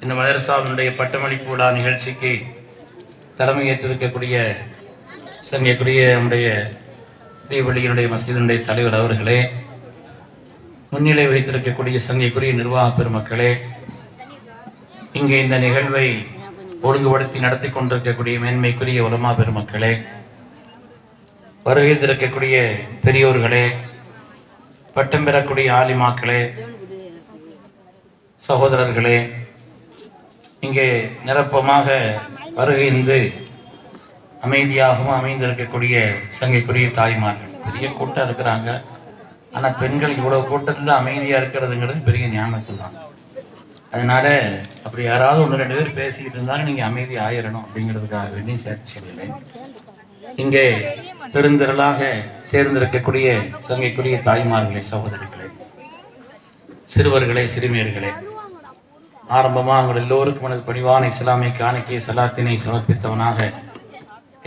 இந்த மதரசாவினுடைய பட்டமளிப்பு விழா நிகழ்ச்சிக்கு தலைமையேற்றிருக்கக்கூடிய சங்கைக்குரிய நம்முடைய ஸ்ரீவள்ளியினுடைய மஸ்ஜிதினுடைய தலைவர் அவர்களே, முன்னிலை வைத்திருக்கக்கூடிய சங்கைக்குரிய நிர்வாக பெருமக்களே, இங்கே இந்த நிகழ்வை ஒழுங்குபடுத்தி நடத்தி கொண்டிருக்கக்கூடிய மேன்மைக்குரிய உலமா பெருமக்களே, வருகை இருக்கக்கூடிய பெரியோர்களே, பட்டம் பெறக்கூடிய ஆலிமாக்களே, சகோதரர்களே, இங்கே நிரப்பமாக வருகின்ற அமைதியாகவும் அமைந்திருக்கக்கூடிய சங்கைக்குரிய தாய்மார்கள், பெரிய கூட்டம் இருக்கிறாங்க. ஆனால் பெண்கள் இவ்வளவு கூட்டத்தில் அமைதியாக இருக்கிறதுங்கிறது பெரிய ஞானத்தில் தான். அதனால அப்படி யாராவது ஒன்று ரெண்டு பேர் பேசிக்கிட்டு இருந்தாலும் நீங்கள் அமைதி ஆயிடணும் அப்படிங்கிறதுக்காக வேண்டி சேர்த்து சொல்லுவேன். இங்கே பெருந்திரளாக சேர்ந்திருக்கக்கூடிய சங்கைக்குரிய தாய்மார்களே, சகோதரிகளே, சிறுவர்களே, சிறுமியர்களே, ஆரம்பமாக உங்கள் எல்லோருக்கும் எனது பணிவான இஸ்லாமிய காணிக்கை சலாத்தினை சமர்ப்பித்தவனாக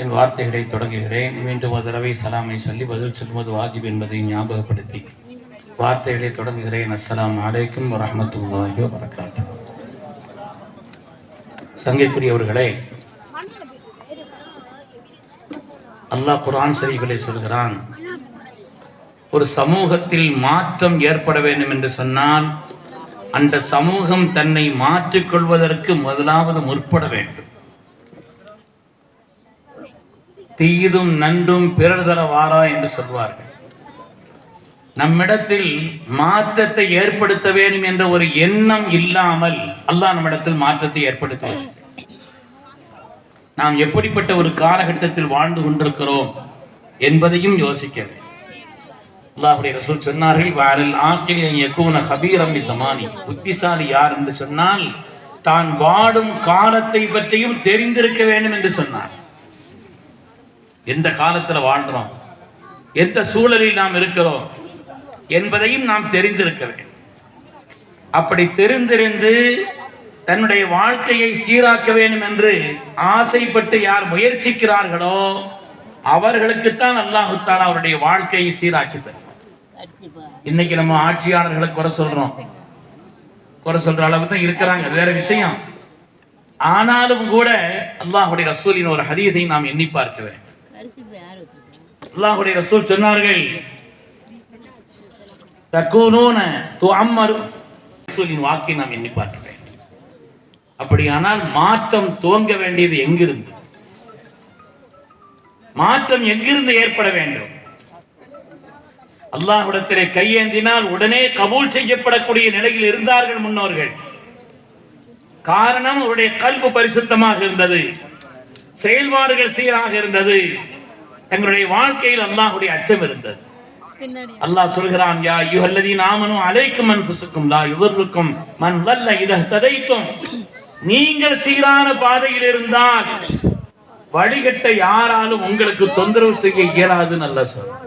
என் வார்த்தைகளை தொடங்குகிறேன். மீண்டும் ஒரு தடவை சலாமை சொல்லி பதில் சொல்வது வாஜிப் என்பதை ஞாபகப்படுத்தி வார்த்தைகளை தொடங்குகிறேன். அஸ்ஸலாமு அலைக்கும் வரஹ்மத்துல்லாஹி வபரகாத்துஹு. சங்கைக்குரியவர்களே, அல்லாஹ் குர்ஆன் ஷரீஃபிலே சொல்கிறான், ஒரு சமூகத்தில் மாற்றம் ஏற்பட வேண்டும் என்று சொன்னால் அந்த சமூகம் தன்னை மாற்றிக்கொள்வதற்கு முதலாவது முற்பட வேண்டும். தீதும் நன்றும் பிறர் தர வாரா என்று சொல்வார்கள். நம்மிடத்தில் மாற்றத்தை ஏற்படுத்த வேண்டும் என்ற ஒரு எண்ணம் இல்லாமல் அல்லாஹ் நம்மிடத்தில் மாற்றத்தை ஏற்படுத்துவார். நாம் எப்படிப்பட்ட ஒரு காலகட்டத்தில் வாழ்ந்து கொண்டிருக்கிறோம் என்பதையும் யோசிக்க வேண்டும். அல்லாஹ்வுடைய ரசூல் சொன்னார்கள், வஅலல் ஆகிலி அன் யகூன கபீரன் பிஸமானி. புத்திசாலி யார் என்று சொன்னால் தான் வாடும் காலத்தை பற்றியும் தெரிந்திருக்க வேண்டும் என்று சொன்னார். எந்த காலத்தில் வாழ்கிறோம், எந்த சூழலில் நாம் இருக்கிறோம் என்பதையும் நாம் தெரிந்திருக்க வேண்டும். அப்படி தெரிந்திருந்து தன்னுடைய வாழ்க்கையை சீராக்க வேண்டும் என்று ஆசைப்பட்டு யார் முயற்சிக்கிறார்களோ அவர்களுக்குத்தான் அல்லாஹ் தஆலா அவருடைய வாழ்க்கையை சீராக்கி தருவார். இன்னைக்கு நம்ம ஆட்சியாளர்களை குறை சொல்ற அளவுக்கு தான் இருக்கிறாங்க, வேற விஷயம். ஆனாலும் கூட அல்லாஹ்வுடைய ரசூலின் ஒரு ஹதீஸை நாம் எண்ணி பார்க்க வேண்டும். அல்லாஹ்வுடைய ரசூல் சொன்னார்கள், தகூனூன துஅம்மரு. ரசூலின் வாக்கை நாம் எண்ணி பார்க்க வேண்டும். அப்படியானால் மாற்றம் துவங்க வேண்டியது எங்கிருந்து, மாற்றம் எங்கிருந்து ஏற்பட வேண்டும்? அல்லாஹ்விடத்திலே கையேந்தினால் உடனே கபூல் செய்யப்படக்கூடிய நிலையில் இருந்தார்கள் முன்னோர்கள். காரணம், அவருடைய கல்பு பரிசுத்தமாக இருந்தது, செயல்பாடுகள் சீராக இருந்தது, தங்களுடைய வாழ்க்கையில் அல்லாஹ்வுடைய அச்சம் இருந்தது. அல்லாஹ் சொல்கிறான், யா அய்யுஹல்லதீன ஆமனூ அலைக்கும் அன்ஃபுஸுக்கும் லா யுதுர்ருக்கும் மன் வல்ல இதா ததைத்தும். நீங்கள் சீரான பாதையில் இருந்தால் வழிகட்ட யாராலும் உங்களுக்கு தொந்தரவு செய்ய இயலாதுன்னு அல்லாஹ் சொல்றான்.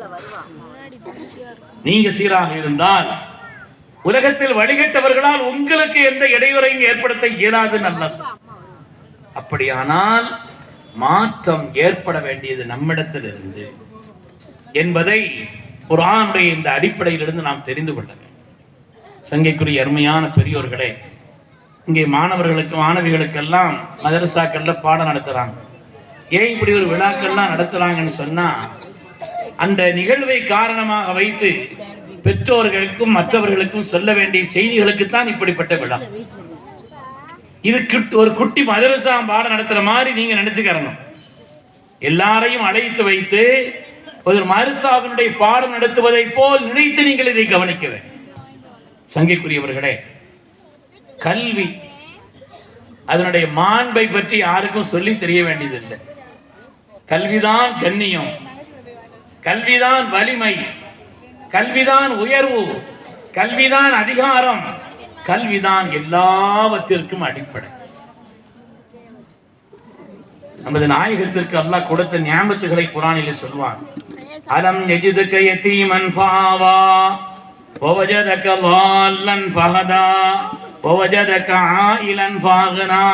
நீங்க சீராக இருந்தால் உலகத்தில் வழிகட்டவர்களால் உங்களுக்கு எந்த இடையூறையும் ஏற்படுத்த இயலாதுன்னு அல்லாஹ் சொல்றான். அப்படியானால் மாற்றம் ஏற்பட வேண்டியது நம்மிடத்தில் இருந்து என்பதை குர்ஆனுடைய இந்த அடிப்படையிலிருந்து நாம் தெரிந்து கொள்ள வேண்டும். சங்கைக்குரிய அருமையான பெரியோர்களே, இங்கே மாணவர்களுக்கு மாணவிகளுக்கெல்லாம் மதரசாக்கள்ல பாடம் நடத்துறாங்க. ஏன் இப்படி ஒரு விழாக்கள்லாம் நடத்துறாங்கன்னு சொன்னா, அந்த நிகழ்வை காரணமாக வைத்து பெற்றோர்களுக்கும் மற்றவர்களுக்கும் சொல்ல வேண்டிய செய்திகளுக்குத்தான் இப்படிப்பட்ட விழா. இது ஒரு குட்டி மதரசா பாடம் நடத்துற மாதிரி நீங்க நினைச்சுக்கிறணும். எல்லாரையும் அழைத்து வைத்து ஒரு மதரசாவினுடைய பாடம் நடத்துவதை போல் நினைத்து நீங்கள் இதை கவனிக்க வேண்டும். சங்கைக்குரியவர்களே, கல்வி அதனுடைய மாண்பை பற்றி யாருக்கும் சொல்லி தெரிய வேண்டியதில்லை. கல்விதான் கண்ணியம், கல்விதான் வலிமை, கல்விதான் உயர்வு, கல்விதான் அதிகாரம், கல்விதான் எல்லாவற்றிற்கும் அடிப்படை. நமது நாயகத்திற்கு அல்லாஹ் கொடுத்த நியாமத்துகளை குர்ஆனிலே சொல்வான். அலம் யஜிதுக யதீமன் ஃபஆவா வவஜதக ضالًا ஃபஹதா வவஜதக ஆயிலன் ஃபஅக்னா.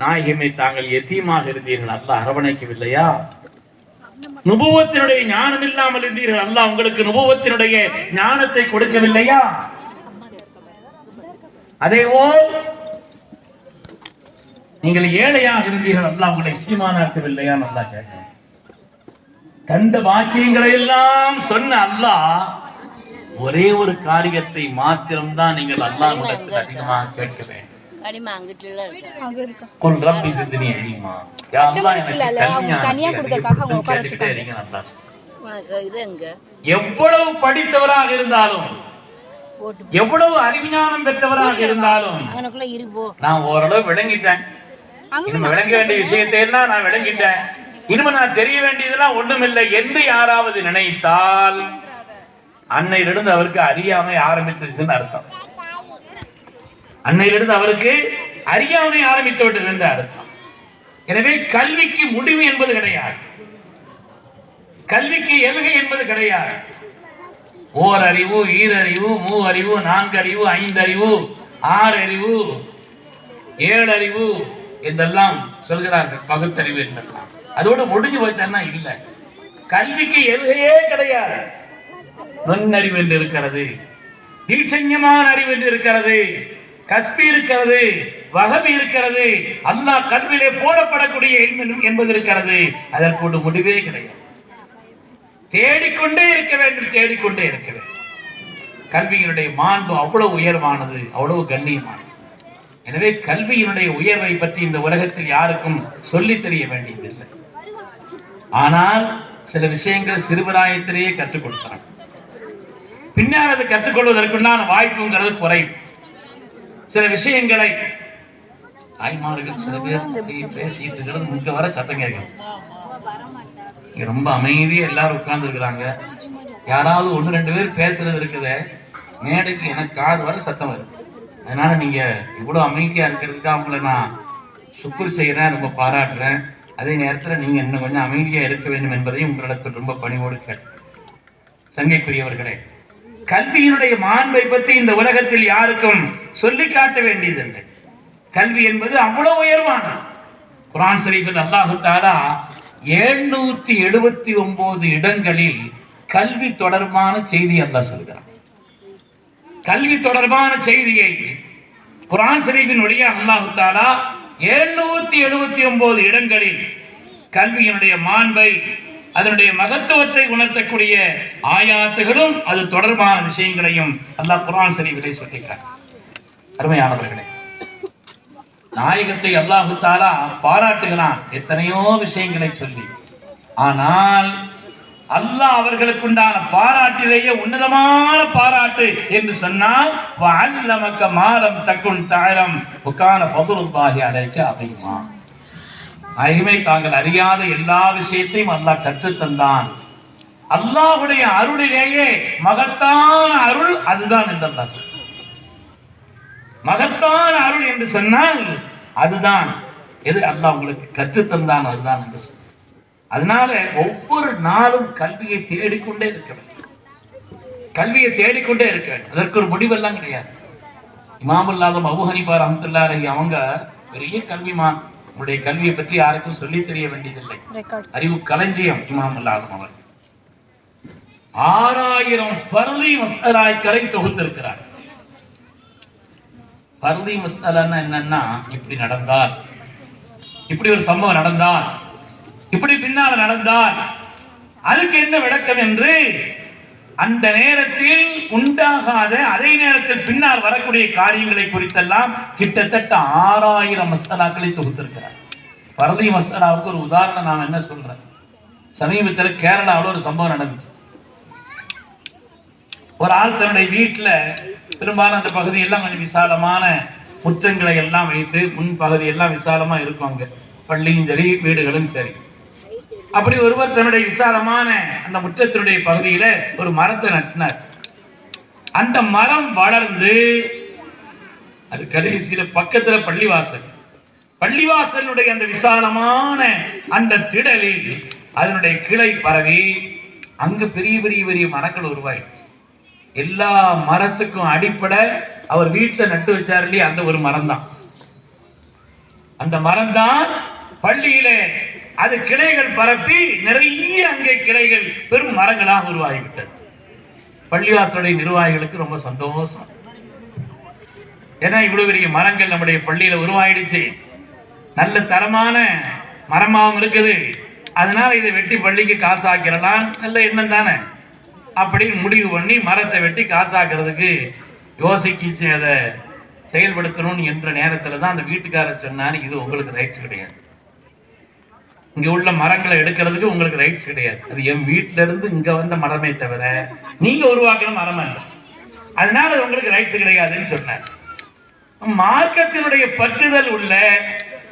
நாயகமே, தாங்கள் யதீமாக இருந்தீர்கள், அல்லாஹ் அரவணைக்கவில்லையா? நுபுவத்தினுடைய ஞானம் இல்லாமல் இருந்தீர்கள், அல்லாஹ் உங்களுக்கு நுபுவத்தினுடைய ஞானத்தை கொடுக்கவில்லையா? அதேபோல் நீங்கள் ஏழையாக இருந்தீர்கள், அல்லாஹ் உங்களை சீமானாக்கவில்லையா? நல்லா கேட்க தந்த பாக்கியங்களை எல்லாம் சொன்ன அல்லாஹ் ஒரே ஒரு காரியத்தை மாத்திரம்தான் நீங்கள் அல்லாஹ் இடத்தில் அதிகமாக கேட்க வேண்டும். எவ்வளவு படித்தவராக இருந்தாலும், எவ்வளவு அறிவிஞானம் பெற்றவராக இருந்தாலும், நான் ஓரளவு விளங்கிட்டேன், விளங்க வேண்டிய விஷயத்தை எல்லாம் நான் விளங்கிட்டேன், இனிமே நான் தெரிய வேண்டியதெல்லாம் ஒண்ணுமில்லை என்று யாராவது நினைத்தால் அன்னையிலிருந்து அவருக்கு அறியாமை ஆரம்பிச்சிருச்சுன்னு அர்த்தம். அன்னையிலிருந்து அவருக்கு அறியாமை ஆரம்பித்து விட்டது என்று அர்த்தம். எனவே கல்விக்கு முடிவு என்பது கிடையாது, கல்விக்கு எல்கை என்பது கிடையாது. ஓர் அறிவு, ஈரறிவு, மூ அறிவு, நான்கு அறிவு, ஐந்து அறிவு, ஆறு அறிவு, ஏழு அறிவு என்றெல்லாம் சொல்கிறார்கள், பகுத்தறிவு என்றெல்லாம். அதோடு முடிஞ்சு வச்சா இல்ல. கல்விக்கு எல்கையே கிடையாது. நுண்ணறிவு என்று இருக்கிறது, தீட்சண்யமான அறிவு என்று இருக்கிறது, கஸ்பி இருக்கிறது, வகபி இருக்கிறது, அல்லாஹ் கல்வியிலே போடப்படக்கூடிய என்பது இருக்கிறது. அதற்கு ஒரு முடிவே கிடையாது. தேடிக்கொண்டே இருக்க வேண்டும், தேடிக்கொண்டே இருக்க வேண்டும். கல்வியினுடைய மாண்பு அவ்வளவு உயர்வானது, அவ்வளவு கண்ணியமானது. எனவே கல்வியினுடைய உயர்வை பற்றி இந்த உலகத்தில் யாருக்கும் சொல்லி தெரிய வேண்டியதில்லை. ஆனால் சில விஷயங்கள் சிறுபிராயத்திலேயே கற்றுக் கொடுத்தாங்க. பின்னால் அதை கற்றுக்கொள்வதற்குண்டான வாய்ப்புங்கிறது குறைவு. சில விஷயங்களை தாய்மார்கள் சில பேர் பேசிட்டு இருக்கிறது முக்க வர சத்தம் கேட்கும். ரொம்ப அமைதியா எல்லாரும் உட்கார்ந்து இருக்கிறாங்க. யாராவது ஒன்று ரெண்டு பேர் பேசுறது இருக்குது, மேடைக்கு எனக்கு காது வர சத்தம் வருது. அதனால நீங்க இவ்வளவு அமைதியா இருக்கிறதுக்கு அவங்களை நான் சுக்குர் செய்யறேன், ரொம்ப பாராட்டுறேன். அதே நேரத்தில் நீங்க இன்னும் கொஞ்சம் அமைதியா இருக்க வேண்டும் என்பதையும் உங்களிடத்தில் ரொம்ப பணிவோடு கேட்கிறேன். சங்கைக்குரியவர்களே, கல்வியினுடைய மாண்பை பற்றி இந்த உலகத்தில் யாருக்கும் சொல்லி காட்ட வேண்டியதில்லை. கல்வி என்பது அவ்வளவு உயர்வானது. குர்ஆன் ஷரீஃபில் அல்லாஹ் தஆலா 779 இடங்களில் கல்வி தொடர்பான செய்தி அல்லாஹ் சொல்கிறார். கல்வி தொடர்பான செய்தியை குர்ஆன் ஷரீஃபின் வழியாக அல்லாஹ் தஆலா 779 இடங்களில் கல்வியினுடைய மாண்பை, அதனுடைய மகத்துவத்தை உணர்த்தக்கூடிய ஆயாத்துகளும் அது தொடர்பான விஷயங்களையும் அல்லாஹ் குர்ஆன் ஷரீஃபிலே சொல்லியிருக்கிறார். அருமையானவர்களே, நாயகத்தை அல்லாஹ் தஆலா பாராட்டுகிறான் எத்தனையோ விஷயங்களை சொல்லி. ஆனால் அல்லாஹ் அவர்களுக்குண்டான பாராட்டிலேயே உன்னதமான பாராட்டு என்று சொன்னால் வஅல்லமக மா லம் தகுன் தஅலம் வகான ஃபதுலுல்லாஹி அலைக அஸீமா. ஆகவே தாங்கள் அறியாத எல்லா விஷயத்தையும் அல்லாஹ் கற்றுத் தந்தான். அல்லாஹ்வுடைய அருளிலேயே மகத்தான அருள் அதுதான் என்று அல்லாஹ் சொல்றார். மகத்தான அருள் என்று சொன்னால் அதுதான் எது அல்லாஹ் உங்களுக்கு கற்றுத் தந்தான், அதுதான் என்று சொல்றார். அதனால ஒவ்வொரு நாளும் கல்வியை தேடிக்கொண்டே இருக்க வேண்டும், கல்வியை தேடிக்கொண்டே இருக்க வேண்டும். அதற்கு ஒரு முடிவெல்லாம் கிடையாது. இமாமுல் ஆலம் அபூ ஹனீஃபா ரஹ்மத்துல்லாஹி அலைஹி அவங்க பெரிய கல்விமான். உங்களுடைய கல்வியை பற்றி யாருக்கும் சொல்லி தெரிய வேண்டியதில்லை. அறிவு களஞ்சியம் இமாமுல் ஆலம் அவர் 6000 ஃபர்லி மஸ்அலாக்களை தொகுத்திருக்கிறார். ஃபர்லி மஸ்அலான்னா என்னன்னா, இப்படி நடந்தால், இப்படி ஒரு சம்பவம் நடந்தால், இப்படி பின்னால நடந்தால் அதுக்கு என்ன விளக்கம் என்று அந்த நேரத்தில் உண்டாகாத, அதே நேரத்தில் பின்னால் வரக்கூடிய காரியங்களை குறித்தெல்லாம் கிட்டத்தட்ட 6000 மஸ்அலாக்களை தொகுத்திருக்கிறார். ஃபர்லி மஸ்அலாவுக்கு ஒரு உதாரணம் நான் என்ன சொல்றேன். சமீபத்தில் கேரளாவில் ஒரு சம்பவம் நடந்துச்சு. ஒரு ஆள் தன்னுடைய வீட்டில், பெரும்பாலும் அந்த பகுதியெல்லாம் கொஞ்சம் விசாலமான முற்றங்களை எல்லாம் வைத்து, முன் பகுதி எல்லாம் விசாலமா இருக்கும், அங்க பள்ளியும் சரி வீடுகளும் சரி. அப்படி ஒருவர் தன்னுடைய விசாலமான அந்த முற்றத்தினுடைய பகுதியில ஒரு மரத்தை நட்டினார். அந்த மரம் வளர்ந்து அது கடைசியில பக்கத்துல பள்ளிவாசல், பள்ளிவாசலுடைய அந்த விசாலமான அந்த திடலில் அதனுடைய கிளை பரவி அங்கு பெரிய பெரிய பெரிய மரங்கள் உருவாயிடுச்சு. எல்லா மரத்துக்கும் அடிப்படை அவர் வீட்டுல நட்டு வச்சார் இல்லையா, அந்த ஒரு மரம் தான். அந்த மரம் தான் பள்ளியிலே அது கிளைகள் பரப்பி நிறைய அங்கே கிளைகள் பெரும் மரங்களாக உருவாகிவிட்டது. பள்ளிவாசலுடைய நிர்வாகிகளுக்கு ரொம்ப சந்தோஷம். ஏன்னா இவ்வளவு பெரிய மரங்கள் நம்முடைய பள்ளியில உருவாயிடுச்சு. நல்ல தரமான மரமாகவும் இருக்குது, அதனால இதை வெட்டி பள்ளிக்கு காசாக்கிறலாம், நல்ல எண்ணம் தானே அப்படின்னு முடிவு பண்ணி மரத்தை வெட்டி காசாக்குறதுக்கு யோசிச்சு அதை செயல்படுத்தணும் என்ற நேரத்தில் தான் அந்த வீட்டுக்காரர் சொன்னார், இது உங்களுக்கு ரைட்ஸ் கிடையாது, இங்க உள்ள மரங்களை எடுக்கிறதுக்கு உங்களுக்கு ரைட்ஸ் கிடையாது, அது என் வீட்டில இருந்து இங்க வந்த மரமே தவிர நீங்க உருவாக்குற மரம் அல்ல, அதனால உங்களுக்கு ரைட்ஸ் கிடையாதுன்னு சொன்னார். மார்க்கத்தினுடைய பற்றுதல் உள்ள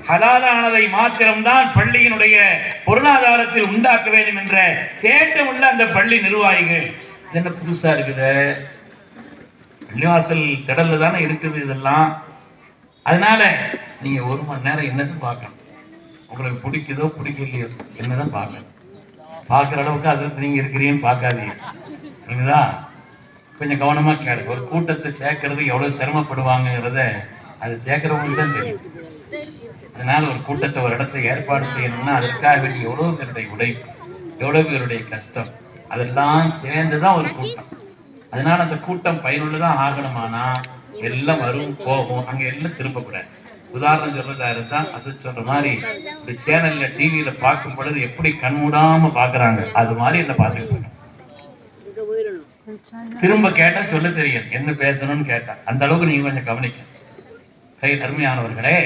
ஹலாலானதை மாத்திரம்தான் பள்ளியினுடைய பொருளாதாரத்தில் உண்டாக்க வேண்டும் என்ற தேட்டம் உள்ள அந்த பள்ளி நிர்வாகிகள், என்ன புதுசா இருக்குது, பள்ளிவாசல் திடல்ல தானே இருக்குது இதெல்லாம், அதனால நீங்க ஒரு மணி நேரம் என்னன்னு பார்க்கணும், உங்களுக்கு பிடிக்குதோ பிடிக்கலையோ என்னதான் பார்க்கணும், பார்க்குற அளவுக்கு அது நீங்க இருக்கிறீங்கன்னு பார்க்காதீங்க, புரியுதா? கொஞ்சம் கவனமா கேளு. ஒரு கூட்டத்தை சேர்க்கறது எவ்வளவு சிரமப்படுவாங்கிறத அது சேர்க்கிறவங்களுக்கு தான் தெரியும். அதனால ஒரு கூட்டத்தை ஒரு இடத்துல ஏற்பாடு செய்யணும்னா அதற்காக வேண்டிய எவ்வளவு பேருடைய உழைப்பு, எவ்வளவு பேருடைய கஷ்டம், அதெல்லாம் சேர்ந்துதான் ஒரு கூட்டம். அதனால அந்த கூட்டம் பயனுள்ளதான் ஆகணுமானா எல்லாம் வரும் போகும், அங்க எல்லாம் திரும்பக்கூடாது. உதாரணம் சொல்றதா இருந்தா அசத் சொல்ற மாதிரி இந்த சேனல்ல டிவியில பார்க்கும் பொழுது எப்படி கண்மூடாம பாக்குறாங்க, அது மாதிரி என்ன பார்த்துட்டு திரும்ப கேட்டா சொல்ல தெரியும் என்ன பேசணும்னு கேட்டா, அந்த அளவுக்கு நீங்க கொஞ்சம் கவனிக்க. கை அருமையானவர்களே,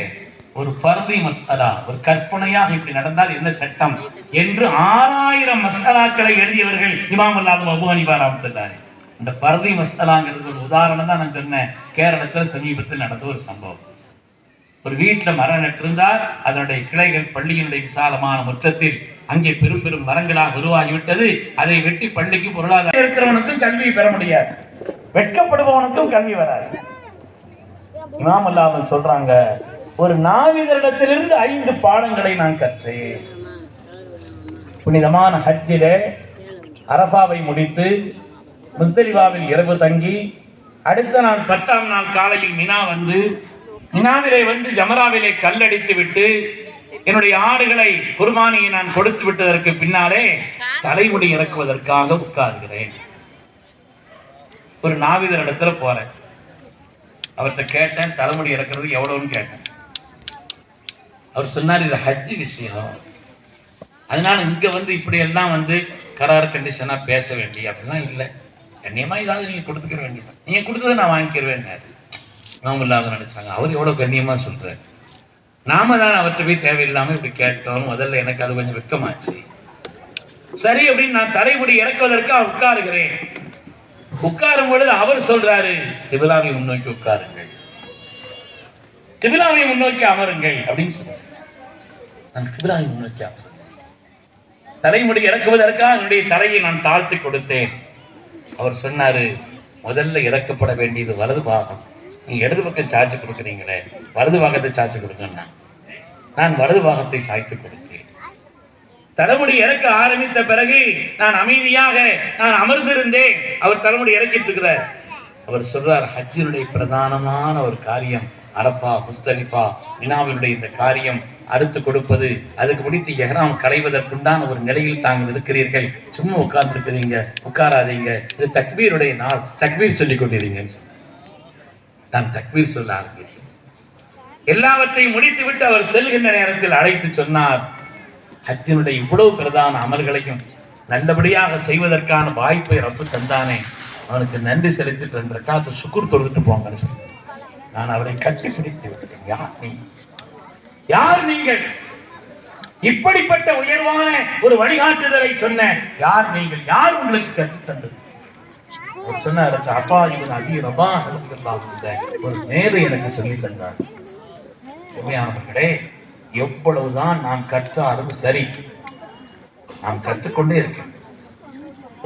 ஒரு ஃபர்தி மஸ்அலா, ஒரு கற்பனையாக இப்படி நடந்தால் என்ன சட்டம் என்று 6000 மஸ்அலாக்களை எழுதியவர்கள் இமாம் அபூ ஹனீஃபா ரஹ்மத்துல்லாஹி. இந்த ஃபர்தி மஸ்அலாங்கிறது ஒரு உதாரணம் தான் நான் சொன்னேன். கேரளத்துல சமீபத்தில் நடந்த ஒரு சம்பவம். ஒரு வீட்டுல மரம் நட்டிருந்தார், அதனுடைய கிளைகள் பள்ளியினுடைய விசாலமான முற்றத்தில் அங்கே பெரும் பெரும் மரங்களாக உருவாகிவிட்டது. அதை வெட்டி பள்ளிக்கு பொருளாதாரம் இருக்கிறவனுக்கும் கல்வி பெற முடியாது, வெட்கப்படுபவனுக்கும் கல்வி வராது. இமாம் அல்லாஹ் சொல்றாங்க, ஒரு நாவிதரிடத்திலிருந்து 5 பாடங்களை நான் கற்றேன். புனிதமான ஹஜ்ஜிலே அரஃபாவை முடித்து முஸ்தலிஃபாவில் இரவு தங்கி அடுத்த நாள் 10ஆம் நாள் காலையில் மினா வந்து மினாவிலே வந்து ஜமராவிலே கல்லடித்து விட்டு என்னுடைய ஆடுகளை குர்பானியை நான் கொடுத்து விட்டதற்கு பின்னாலே தலைமுடி இறக்குவதற்காக உட்கார்கிறேன். ஒரு நாவிதர் இடத்துல போறேன், அவர்கிட்ட கேட்டேன் தலைமுடி இறக்குறது எவ்வளவுன்னு கேட்டேன். அவர் சொன்னார், இது ஹஜ் விஷயம், அதனால இங்க வந்து இப்படி எல்லாம் வந்து கரார் கண்டிஷனா பேச வேண்டிய அப்படிலாம் இல்லை, கண்ணியமா ஏதாவது நீங்க கொடுத்துக்க வேண்டியது, நீங்க கொடுத்ததை நான் வாங்கிக்கிறவேன். நாம இல்லாத நினைச்சாங்க. அவர் எவ்வளவு கண்ணியமா சொல்றாரு, நாம தான் அவர்கிட்ட போய் தேவையில்லாம இப்படி கேட்டோம். முதல்ல எனக்கு அது கொஞ்சம் வெக்கமாச்சு. சரி அப்படின்னு நான் தலைமுடி இறக்குவதற்காக உட்காருகிறேன். உட்காரும் பொழுது அவர் சொல்றாரு, கிபிலாவை முன்னோக்கி உட்காருங்கள், கிபிலாவை முன்னோக்கி அமருங்கள் அப்படின்னு சொல்றாரு. நான் கிபிலாவை முன்னோக்கி அமர்ந்தேன். தலைமுடி இறக்குவதற்காக என்னுடைய தலையை நான் தாழ்த்தி கொடுத்தேன். அவர் சொன்னாரு, முதல்ல இறக்கப்பட வேண்டியது வலது பாகம், நீங்க இடது பக்கம் சாய்ச்சி கொடுக்குறீங்களே, வலது பாகத்தை சாய்ச்சி கொடுக்கணும்னா நான் வலது பாகத்தை சாய்த்து கொடுத்தேன். தலைமுடி இறக்க ஆரம்பித்த பிறகு நான் அமைதியாக நான் அமர்ந்திருந்தேன். அவர் தலைமுடி இறக்கிட்டு இருக்கிறார். அவர் சொல்றார், ஹஜ்ஜினுடைய பிரதானமான ஒரு காரியம் அரஃபா முஸ்தலிஃபா மினாவினுடைய இந்த காரியம் அறுத்து கொடுப்பது, அதுக்கு முடித்து எஹ்ராம் களைவதற்குண்டான ஒரு நிலையில் தாங்கள் இருக்கிறீர்கள். சும்மா உட்கார்ந்து இருக்கிறீங்க, உட்காராதீங்க, இது தக்பீருடைய நாள், தக்பீர் சொல்லிக் கொண்டிருங்கன்னு சொன்னார். நான் தக்பீர் சொல்ல ஆரம்பித்தேன். எல்லாவற்றையும் முடித்து விட்டு அவர் செல்கின்ற நேரத்தில் அழைத்து சொன்னார், ஹஜ்ஜினுடைய இவ்வளவு பிரதான அமல்களையும் நல்லபடியாக செய்வதற்கான வாய்ப்பை ரப்பு தந்தானே, அவனுக்கு நன்றி செலுத்திட்டு 2 ரக்காத்து சுக்குர் தொழுதுட்டு போங்கன்னு சொன்னார். நான் அவரை கட்டி பிடித்து விட்டேன். யார் நீ, யார் நீங்கள், இப்படிப்பட்ட உயர்வான ஒரு வழிகாட்டுதலை சொன்ன யார் நீங்கள், யார் உங்களுக்கு கற்றுத் தந்தது? சொன்னார், அப்பா இவன் அபி ரபா ஒரு மேதை எனக்கு சொல்லி தந்தார். உண்மையானவர்களே, எவ்வளவுதான் நாம் கற்றாலும் சரி, நாம் கற்றுக்கொண்டே இருக்கேன்.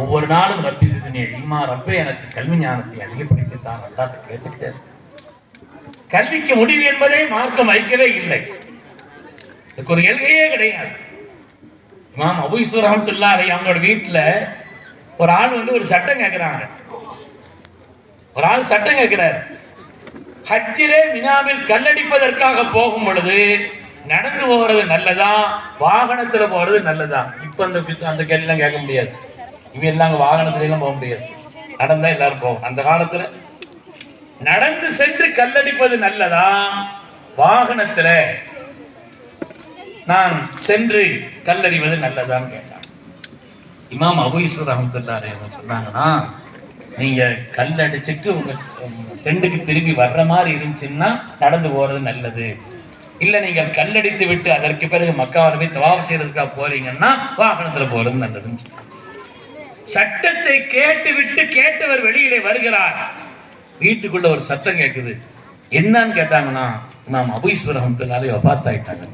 ஒவ்வொரு நாளும் ரப்பி சிதனே இம்மா ரப்பே எனக்கு கல்வி ஞானத்தை அதிகப்படுத்தித்தான் அல்லாஹ்ட்ட கேட்டுக்கிட்டே. கல்விக்கு முடிவு என்பதே மார்க்கம் வைக்கவே இல்லை, இதுக்கு ஒரு எல்கையே கிடையாது. இமாம் அபூ யூசுப் ரஹ்மத்துல்லாஹி அலைஹி அவங்களோட வீட்டுல ஒரு ஆள் வந்து ஒரு சட்டம் கேட்கிறாங்க. ஒரு ஆள் சட்டம் கேட்கிறார், ஹஜ்ஜிலே மினாவில் கல்லடிப்பதற்காக போகும் பொழுது நடந்து போகிறது நல்லதா, வாகனத்துல போறது நல்லதா? இப்ப அந்த கேள்வியெல்லாம் கேட்க முடியாது. இவ எல்லாம் வாகனத்துல எல்லாம் போக முடியாது, நடந்தா எல்லாரும் போகும். அந்த காலத்துல நடந்து சென்று கல்லடிப்பது நல்லதா, வாகனத்துல நான் சென்று கல்லறிவது நல்லதான்னு கேட்டான். இமாம் அபூ யூசுப் ரஹ்மத்துல்லாஹி அலைஹி சொன்னாங்கன்னா, நீங்க கல் அடிச்சுட்டு உங்க டெண்டுக்கு திரும்பி வர்ற மாதிரி இருந்துச்சுன்னா நடந்து போறது நல்லது. இல்ல நீங்க கல்லடித்து விட்டு அதற்கு பிறகு மக்காவில் போய் தவாஃப் செய்யறதுக்காக போறீங்கன்னா வாகனத்துல போறது நல்லதுன்னு சொன்னாங்க. சட்டத்தை கேட்டு விட்டு கேட்டவர் வெளியிலே வருகிறார். வீட்டுக்குள்ள ஒரு சத்தம் கேட்குது. என்னன்னு கேட்டாங்கன்னா, இமாம் அபூ யூசுப் ரஹ்மத்துல்லாஹி அலைஹி வஃபாத் ஆயிட்டாங்க.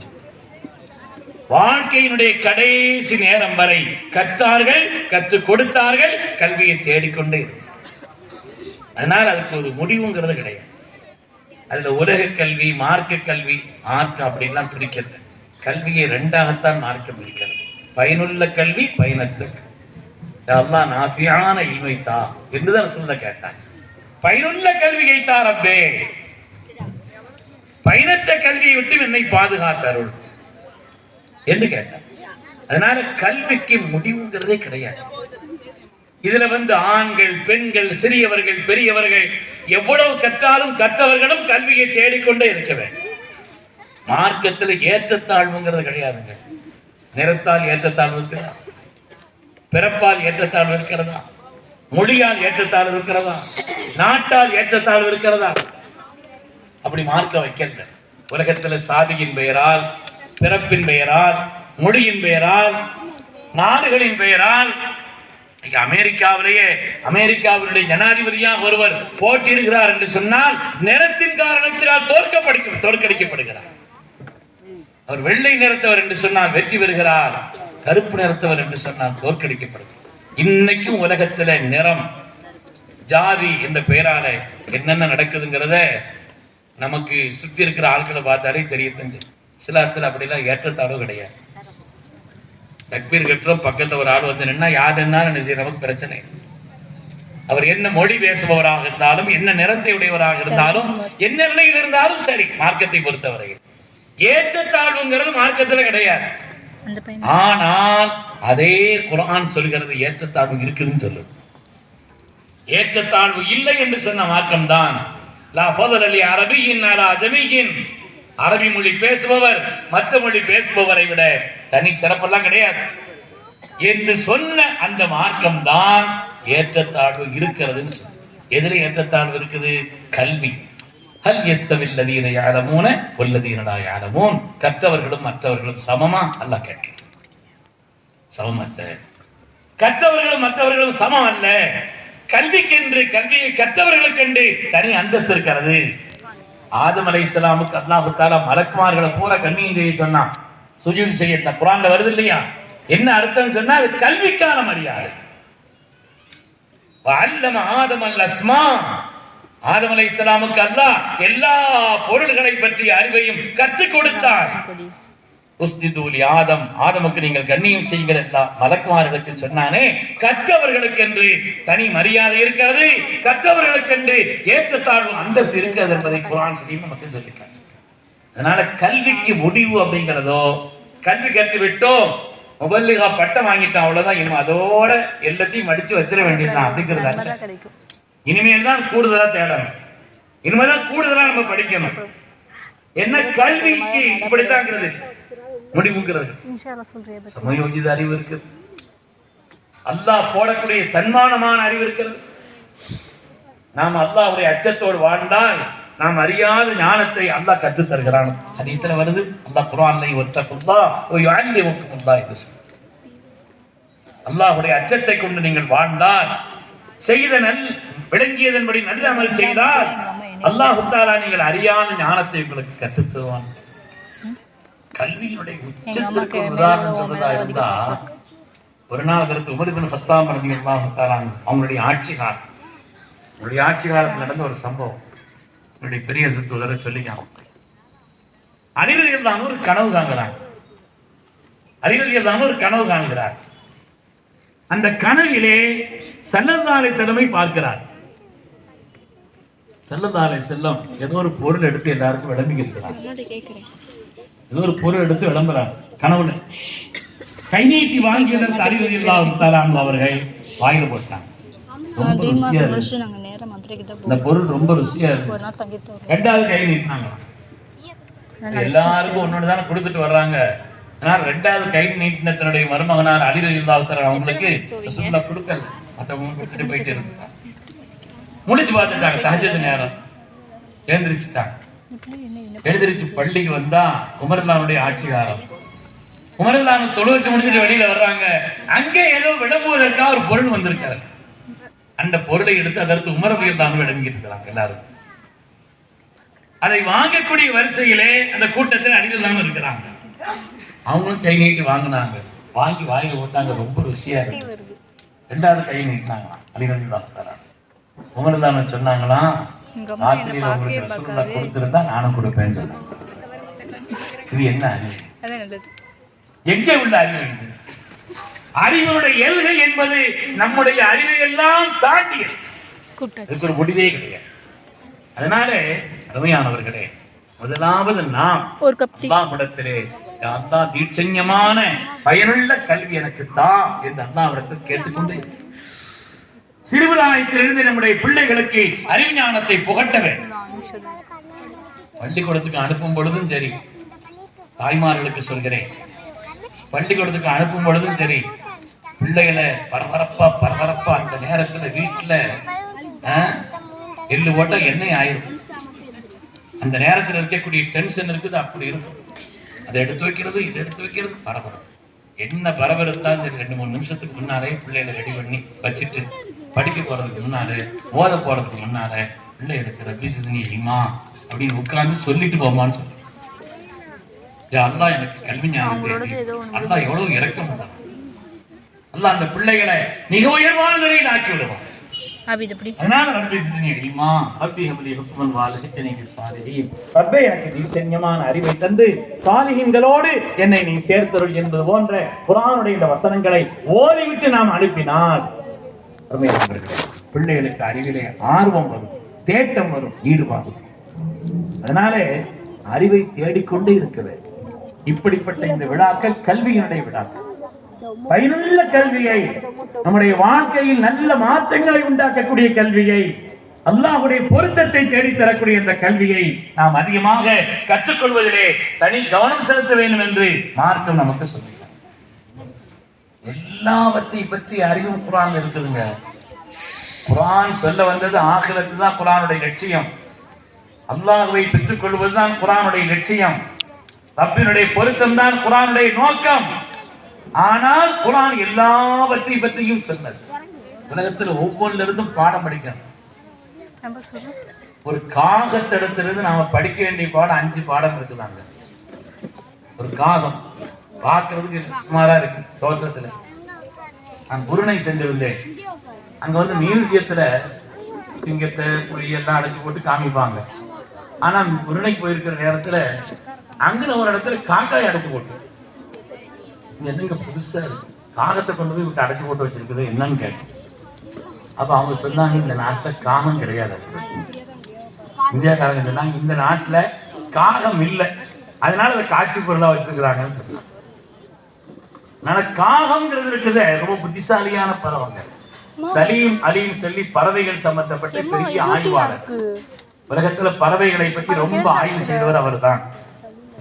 வாழ்க்கையினுடைய கடைசி நேரம் வரை கற்றார்கள், கற்றுக் கொடுத்தார்கள், கல்வியை தேடிக்கொண்டே இருந்தார். அதனால அதுக்கு ஒரு முடிவுங்கிறது கிடையாது. அதுல உலக கல்வி, மார்க்க கல்வி, மார்க்க அப்படின்லாம் பிரிக்கிறது. கல்வியை ரெண்டாகத்தான் மார்க்க பிரிக்கிறது. பயனுள்ள கல்வி, பயனற்ற கல்வி. அல்லாஹ் நாஃபியான இல்மை தா என்றுதான் சொல்ல கேட்டாங்க. பயனுள்ள கல்வியை தா ரப்பே, பயனற்ற கல்வியை விட்டு என்னை பாதுகாத்தருள் என்று கேட்டார். அதனால கல்விக்கு முடிவுங்கிறதே கிடையாது. இதுல ஆண்கள், பெண்கள், சிறியவர்கள், பெரியவர்கள் எவ்வளவு கற்றாலும் கற்றவர்களும் கல்வியை தேடிக்கொண்டே இருக்க வேண்டும். மார்க்கத்தில் ஏற்றத்தாழ்வுங்கிறது கிடையாதுங்க. நிறத்தால் ஏற்றத்தாழ்வு இருக்கிறதா? பிறப்பால் ஏற்றத்தாழ்வு இருக்கிறதா? மொழியால் ஏற்றத்தாழ்வு இருக்கிறதா? நாட்டால் ஏற்றத்தாழ்வு இருக்கிறதா? அப்படி மார்க்க வைக்கல. உலகத்துல சாதியின் பெயரால், பிறப்பின் பெயரால், மொழியின் பெயரால், நாடுகளின் பெயரால், அமெரிக்காவிலேயே அமெரிக்காவினுடைய ஜனாதிபதியாக ஒருவர் போட்டியிடுகிறார் என்று சொன்னால் நிறத்தின் காரணத்தினால் தோற்கடிக்கப்படுகிறார். அவர் வெள்ளை நிறத்தவர் என்று சொன்னால் வெற்றி பெறுகிறார், கருப்பு நிறத்தவர் என்று சொன்னால் தோற்கடிக்கப்படுகிறார். இன்னைக்கும் உலகத்துல நிறம், ஜாதி என்ற பெயரால என்னென்ன நடக்குதுங்கிறத நமக்கு சுத்தி இருக்கிற ஆட்களை பார்த்தாலே தெரியத்துங்க. சில இடத்துல அப்படிலாம் ஏற்றத்தாழ்வு கிடையாது. தக்பீர் கட்டுறோம், பக்கத்துல ஒரு ஆள் நின்னா யார் என்ன நமக்கு பிரச்சனை. அவர் என்ன மொழி பேசுபவராக இருந்தாலும், என்ன நிறத்தை உடையவராக இருந்தாலும், என்ன நிலையில் இருந்தாலும் சரி, மார்க்கத்தை பொறுத்தவரையில் ஏற்றத்தாழ்வுங்கிறது மார்க்கத்துல கிடையாது. ஆனால் அதே குர்ஆன் சொல்கிறது ஏற்றத்தாழ்வு இருக்குதுன்னு சொல்லு. ஏற்றத்தாழ்வு இல்லை என்று சொன்ன மார்க்கம் தான் லா ஃபதல லி அரபியின் அலா அஜமியின், அரபி மொழி பேசுபவர் மற்ற மொழி பேசுபவரை விட தனி சிறப்பெல்லாம் கிடையாது என்று சொன்ன அந்த மார்க்கம் தான் ஏற்றத்தாழ்வு இருக்கிறதுன்னு சொல்லு. எதிர ஏற்றத்தாழ்வு இருக்குது? கல்வி. ஹல் யஸ்தவில் லதீன யஅலமூன வல்லதீன லா யஅலமூன், கற்றவர்களும் மற்றவர்களும் சமமா? அல்லாஹ் கேட்கிறார். சமம் அல்ல. கற்றவர்களும் மற்றவர்களும் சமம் அல்ல. கல்விக்கென்று, கல்வியை கற்றவர்களுக்கென்று தனி அந்தஸ்து இருக்கிறது. ஆதம் அலைஹிஸ்ஸலாமுக்கு அல்லாஹ் தஆலா மலக்குமார்களை பூரா கண்ணியம் செய்ய சொன்னான், சுஜூத் செய்ய. குர்ஆன்ல வருது இல்லையா? என்ன அர்த்தம் சொன்னா அது கல்விக்கான மரியாதை. வஅல்லம ஆதம் அல் அஸ்மா, ஆதம் அலைஹிஸ்ஸலாமுக்கு அல்லாஹ் எல்லா பொருள்களை பற்றிய அறிவையும் கற்றுக் கொடுத்தான். உஸ்ஜுது லி ஆதம், ஆதமுக்கு நீங்கள் கண்ணியம் செய்யுங்கள் எல்லா மலக்குமார்களுக்கு சொன்னானே. கற்றவர்களுக்கென்று தனி மரியாதை இருக்கிறது, கற்றவர்களுக்கென்று ஏற்றத்தாழ்வு அந்தஸ்து இருக்கிறது என்பதை குர்ஆன் ஷரீஃப் நமக்கு சொல்லிட்டாங்க. அதனால கல்விக்கு முடிவு அப்படிங்கிறதோ, கல்வி கற்றுவிட்டோம், முபல்லிகா பட்டம் வாங்கிட்டோம், அவ்வளவுதான், இன்னும் அதோட எல்லாத்தையும் மடிச்சு வச்சிட வேண்டியதுதான் அப்படிங்கிறது. இனிமேல் தான் கூடுதலா தேடணும், இனிமேதான் கூடுதலா நம்ம படிக்கணும். என்ன கல்விக்கு இப்படித்தான் முடிவுங்கிறது. சமயோஜித அறிவு இருக்குது, அல்லாஹ் போடக்கூடிய சன்மானமான அறிவு இருக்கிறது. நாம் அல்லாஹ்வுடைய அச்சத்தோடு வாழ்ந்தால் நாம் அறியாத ஞானத்தை அல்லாஹ் கற்றுத் தருகிறான். ஹதீஸ்ல வருது, அல்லாஹ் குர்ஆன்ல வத்தகுல்லாஹ் வ யுஅல்லிமுக்குமுல்லாஹ் பிஸ், அல்லாஹ்வுடைய அச்சத்தை கொண்டு நீங்கள் வாழ்ந்தால், செய்த விளங்கியதன்படி நல்ல அமல் செய்தால் அல்லாஹ் தஆலா நீங்கள் அறியாத ஞானத்தை உங்களுக்கு கற்றுத் தருவான். கல்வியினுடைய உச்சத்திற்கு உதாரணம் சொல்றதா இருந்தா, ஒரு நாள் அதற்கு உமர் இப்னு கத்தாப் ரலியல்லாஹு தஆலா அவங்களுடைய ஆட்சி காலத்தில் நடந்த ஒரு சம்பவம் என்னுடைய பெரிய தோழரை சொல்லிக்காம. அலி ரலியல்லாஹு அன்ஹு ஒரு கனவு காண்கிறார். அந்த கனவிலே ஸல்லல்லாஹு அலைஹி வஸல்லம் பார்க்கிறார். ஸல்லல்லாஹு அலைஹி வஸல்லம் ஏதோ ஒரு பொருள் எடுத்து எல்லாருக்கும் விளம்பிக்கிறார். ஏதோ ஒரு பொருள் எடுத்து விளம்புறார் கனவுல. கை நீட்டி வாங்கியதற்கு அலி ரலியல்லாஹு தஆலா அவர்கள் வாயில போட்டாங்க. ரொம்ப ருசியா இருக்கு இந்த பொருள், ரொம்ப ருசியா இருக்கு. ரெண்டாவது கை நீட்டினாங்க. எல்லாருக்கும் ஒன்னொன்னு தானே கொடுத்துட்டு வர்றாங்க. ஆனால் 2வது கை நீட்டின தன்னுடைய மருமகனார் அலி ரலியல்லாஹு தஆலா அவங்களுக்கு ரசூலுல்லாஹ் கொடுக்கல, மற்றவங்க கொடுத்துட்டு போயிட்டு இருந்தாங்க. முடிச்சு பார்த்துட்டாங்க, தஹஜ்ஜுத் நேரம் எழுந்திரிச்சுட்டாங்க. எழுந்திரிச்சு பள்ளிக்கு வந்தா உமர்லானுடைய ஆட்சி காலம். உமர்லானு தொழுவச்சு முடிச்சுட்டு வெளியில வர்றாங்க. அங்கே ஏதோ விளம்புவதற்காக ஒரு பொருள் வந்திருக்காரு. அந்த பொருளை எடுத்து அதற்கு உமர் ரலியல்லாஹு விளங்கிட்டு இருக்கிறாங்க எல்லாரும். அதை வாங்கக்கூடிய வரிசையிலே அந்த கூட்டத்தில் அலி ரலியல்லாஹு இருக்கிறாங்க. அவங்களும் கை நீட்டி வாங்கினாங்க. வாங்கி வாயில போட்டாங்க, ரொம்ப ருசியா இருக்கு. 2வது கை நீட்டினாங்க அலி ரலியல்லாஹு தஆலா. உமர் ரலியல்லாஹு சொன்னாங்களாம், ராத்திரியில் உங்களுக்கு ரசூலுல்லாஹ் கொடுத்திருந்தா நானும் கொடுப்பேன்னு சொன்னாங்க. இது என்ன அறிவு? எங்கே உள்ள அறிவு இது? அறிவுடைய எல்கை என்பது நம்முடைய அறிவை எல்லாம் தாண்டியது. இதுக்கு ஒரு முடிவே கிடையாது. அதனால அருமையானவர்களே, முதலாவது நாம் அல்லாஹ்விடத்திலே அல்லாஹ் தீட்சண்யமான பயனுள்ள கல்வி எனக்கு தா என்று அல்லாஹ்விடத்தில் கேட்டுக்கொண்டே சிறுபிராயத்திலிருந்து நம்முடைய பிள்ளைகளுக்கு அறிஞானத்தை புகட்ட வேண்டும். பள்ளிக்கூடத்துக்கு அனுப்பும் பொழுதும் சரி, தாய்மார்களுக்கு சொல்கிறேன், பள்ளிக்கூடத்துக்கு அனுப்பும் பொழுதும் சரி, பிள்ளைகளை பரபரப்பா அந்த நேரத்துல வீட்டுல எள்ளு போட்டா எண்ணெய் ஆயிரும். அந்த நேரத்தில் இருக்கக்கூடிய டென்ஷன் இருக்குது, அப்படி இருக்கும். அதை எடுத்து வைக்கிறது, இதை எடுத்து வைக்கிறது, பரபரம். என்ன பரபரத்தான் சரி, 2-3 நிமிஷத்துக்கு முன்னாலே பிள்ளைகளை ரெடி பண்ணி வச்சுட்டு படிக்க போறதுக்கு முன்னாலே, ஓத போறதுக்கு முன்னாலே பிள்ளை எடுக்கிற பீசுதுனி இமா அப்படின்னு உட்கார்ந்து சொல்லிட்டு போமான்னு சொல்லு. அல்லாஹ் எனக்கு கல்வி ஞானம் தேவை. அல்லாஹ் எவ்வளவு இரக்கம் உள்ளவன். அல்லாஹ் அந்த பிள்ளைகளை மிக உயர்வான நிலையில் ஆக்கி விடுவான். அதனால ரப்பி ஸித்னி இல்மா ரப்பி ஹப்லி ஹுக்மன் வஅல்ஹிக்னி பிஸ்ஸாலிஹீன். ரப்பே எனக்கு தீட்சண்யமான அறிவை தந்து சாலிஹீன்களோடு என்னை நீ சேர்த்தருள் என்பது போன்ற குர்ஆனுடைய இந்த வசனங்களை ஓதிவிட்டு நாம் அனுப்பினால் பிள்ளைகளுக்கு அறிவிலே ஆர்வம் வரும், தேட்டம் வரும், ஈடுபாடு. அதனால அறிவை தேடிக்கொண்டே இருக்கிறது. இப்படிப்பட்ட இந்த விழாக்கள் கல்வியினுடைய விழாக்கள். பயனுள்ள கல்வியை, நம்முடைய வாழ்க்கையில் நல்ல மாற்றங்களை உண்டாக்கக்கூடிய கல்வியை, அல்லாஹ்வுடைய பொருத்தத்தை தேடி தரக்கூடிய இந்த கல்வியை நாம் அதிகமாக கற்றுக்கொள்வதிலே தனி கவனம் செலுத்த வேண்டும் என்று மார்க்கம் நமக்கு சொல்லுகிறார். எல்லாவற்றை பற்றி அறிவும் குர்ஆன் இருக்குதுங்க. குர்ஆன் சொல்ல வந்தது ஆகிரத்து தான் குர்ஆனுடைய லட்சியம். அல்லாஹ்வை பெற்றுக் கொள்வதுதான் குர்ஆனுடைய லட்சியம். ரப்பினுடைய பொருத்தம் தான் குர்ஆனுடைய நோக்கம். ஆனால் குர்ஆன் எல்லாவற்றை பற்றியும் சொன்னது. உலகத்தில் ஒவ்வொன்றிலிருந்தும் பாடம் படிக்கணும். ஒரு காகத்திடத்திலிருந்து நாம படிக்க வேண்டிய பாடம் 5 பாடம் இருக்குதாங்க. ஒரு காகம் பார்க்கறதுக்கு சுமாரா இருக்கு தோற்றத்துல. நான் புருணை சென்றிருந்தேன். அங்க வந்து மியூசியத்துல சிங்கத்தை புலி எல்லாம் அடைச்சு போட்டு காமிப்பாங்க. ஆனா புருணைக்கு போயிருக்கிற நேரத்துல அங்க ஒரு இடத்துல காக்காய் அடைச்சு போட்டு, என்னங்க புதுசா இருக்கு, காகத்தை கொண்டு போய் விட்டு அடைச்சு போட்டு வச்சிருக்குது என்னன்னு கேட்டேன். அப்ப அவங்க சொன்னாங்க, இந்த நாட்டுல காகம் கிடையாது. இந்தியாக்காரங்க சொன்னாங்க, இந்த நாட்டுல காகம் இல்லை, அதனால அதை காட்சி பொருளா வச்சிருக்கிறாங்கன்னு சொன்னாங்க. காகம்ங்கிறது இருக்குது ரொம்ப புத்திசாலியான பறவைங்க. சலீம் அலின்னு சொல்லி பறவைகள் சம்பந்தப்பட்ட பெரிய ஆய்வாளர். உலகத்துல பறவைகளை பற்றி ரொம்ப ஆய்வு செய்தவர் அவர் தான்.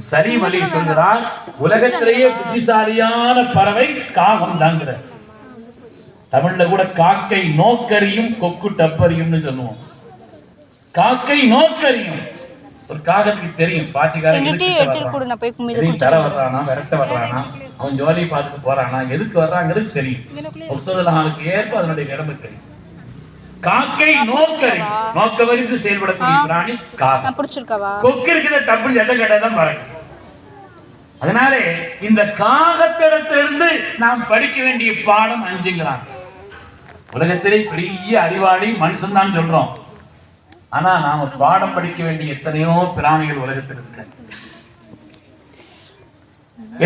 சலீம் அலி சொல்கிறார், உலகத்திலேயே புத்திசாலியான பறவை காகம் தாங்கிற. தமிழ்ல கூட காக்கை நோக்கரியும் கொக்கு டப்பரியும்னு சொல்லுவோம். காக்கை நோக்கரியும். ஒரு காகத்துக்கு தெரியும் பாட்டிக்காரன் தர வர்றானா, விரட்ட வர்றானா, அவன் ஜோலியை பார்த்துட்டு போறானா, எதுக்கு வர்றாங்கிறது தெரியும். ஒத்துதலுக்கு ஏற்ப அதனுடைய இடமை தெரியும். காக்கை நோக்கரி, நோக்கவரிந்து செயல்படக்கூடிய பிராணி காகம். கொக்கு இருக்கிற டப்புன்னு எதை கேட்டாதான் பறக்கும். அதனால இந்த காகத்திடத்திலிருந்து நாம் படிக்க வேண்டிய பாடம் 5ங்கிறாங்க. உலகத்திலே பெரிய அறிவாளி மனுஷன் தான் சொல்றோம். ஆனா நாம பாடம் படிக்க வேண்டிய எத்தனையோ பிராணிகள் உலகத்தில் இருக்க,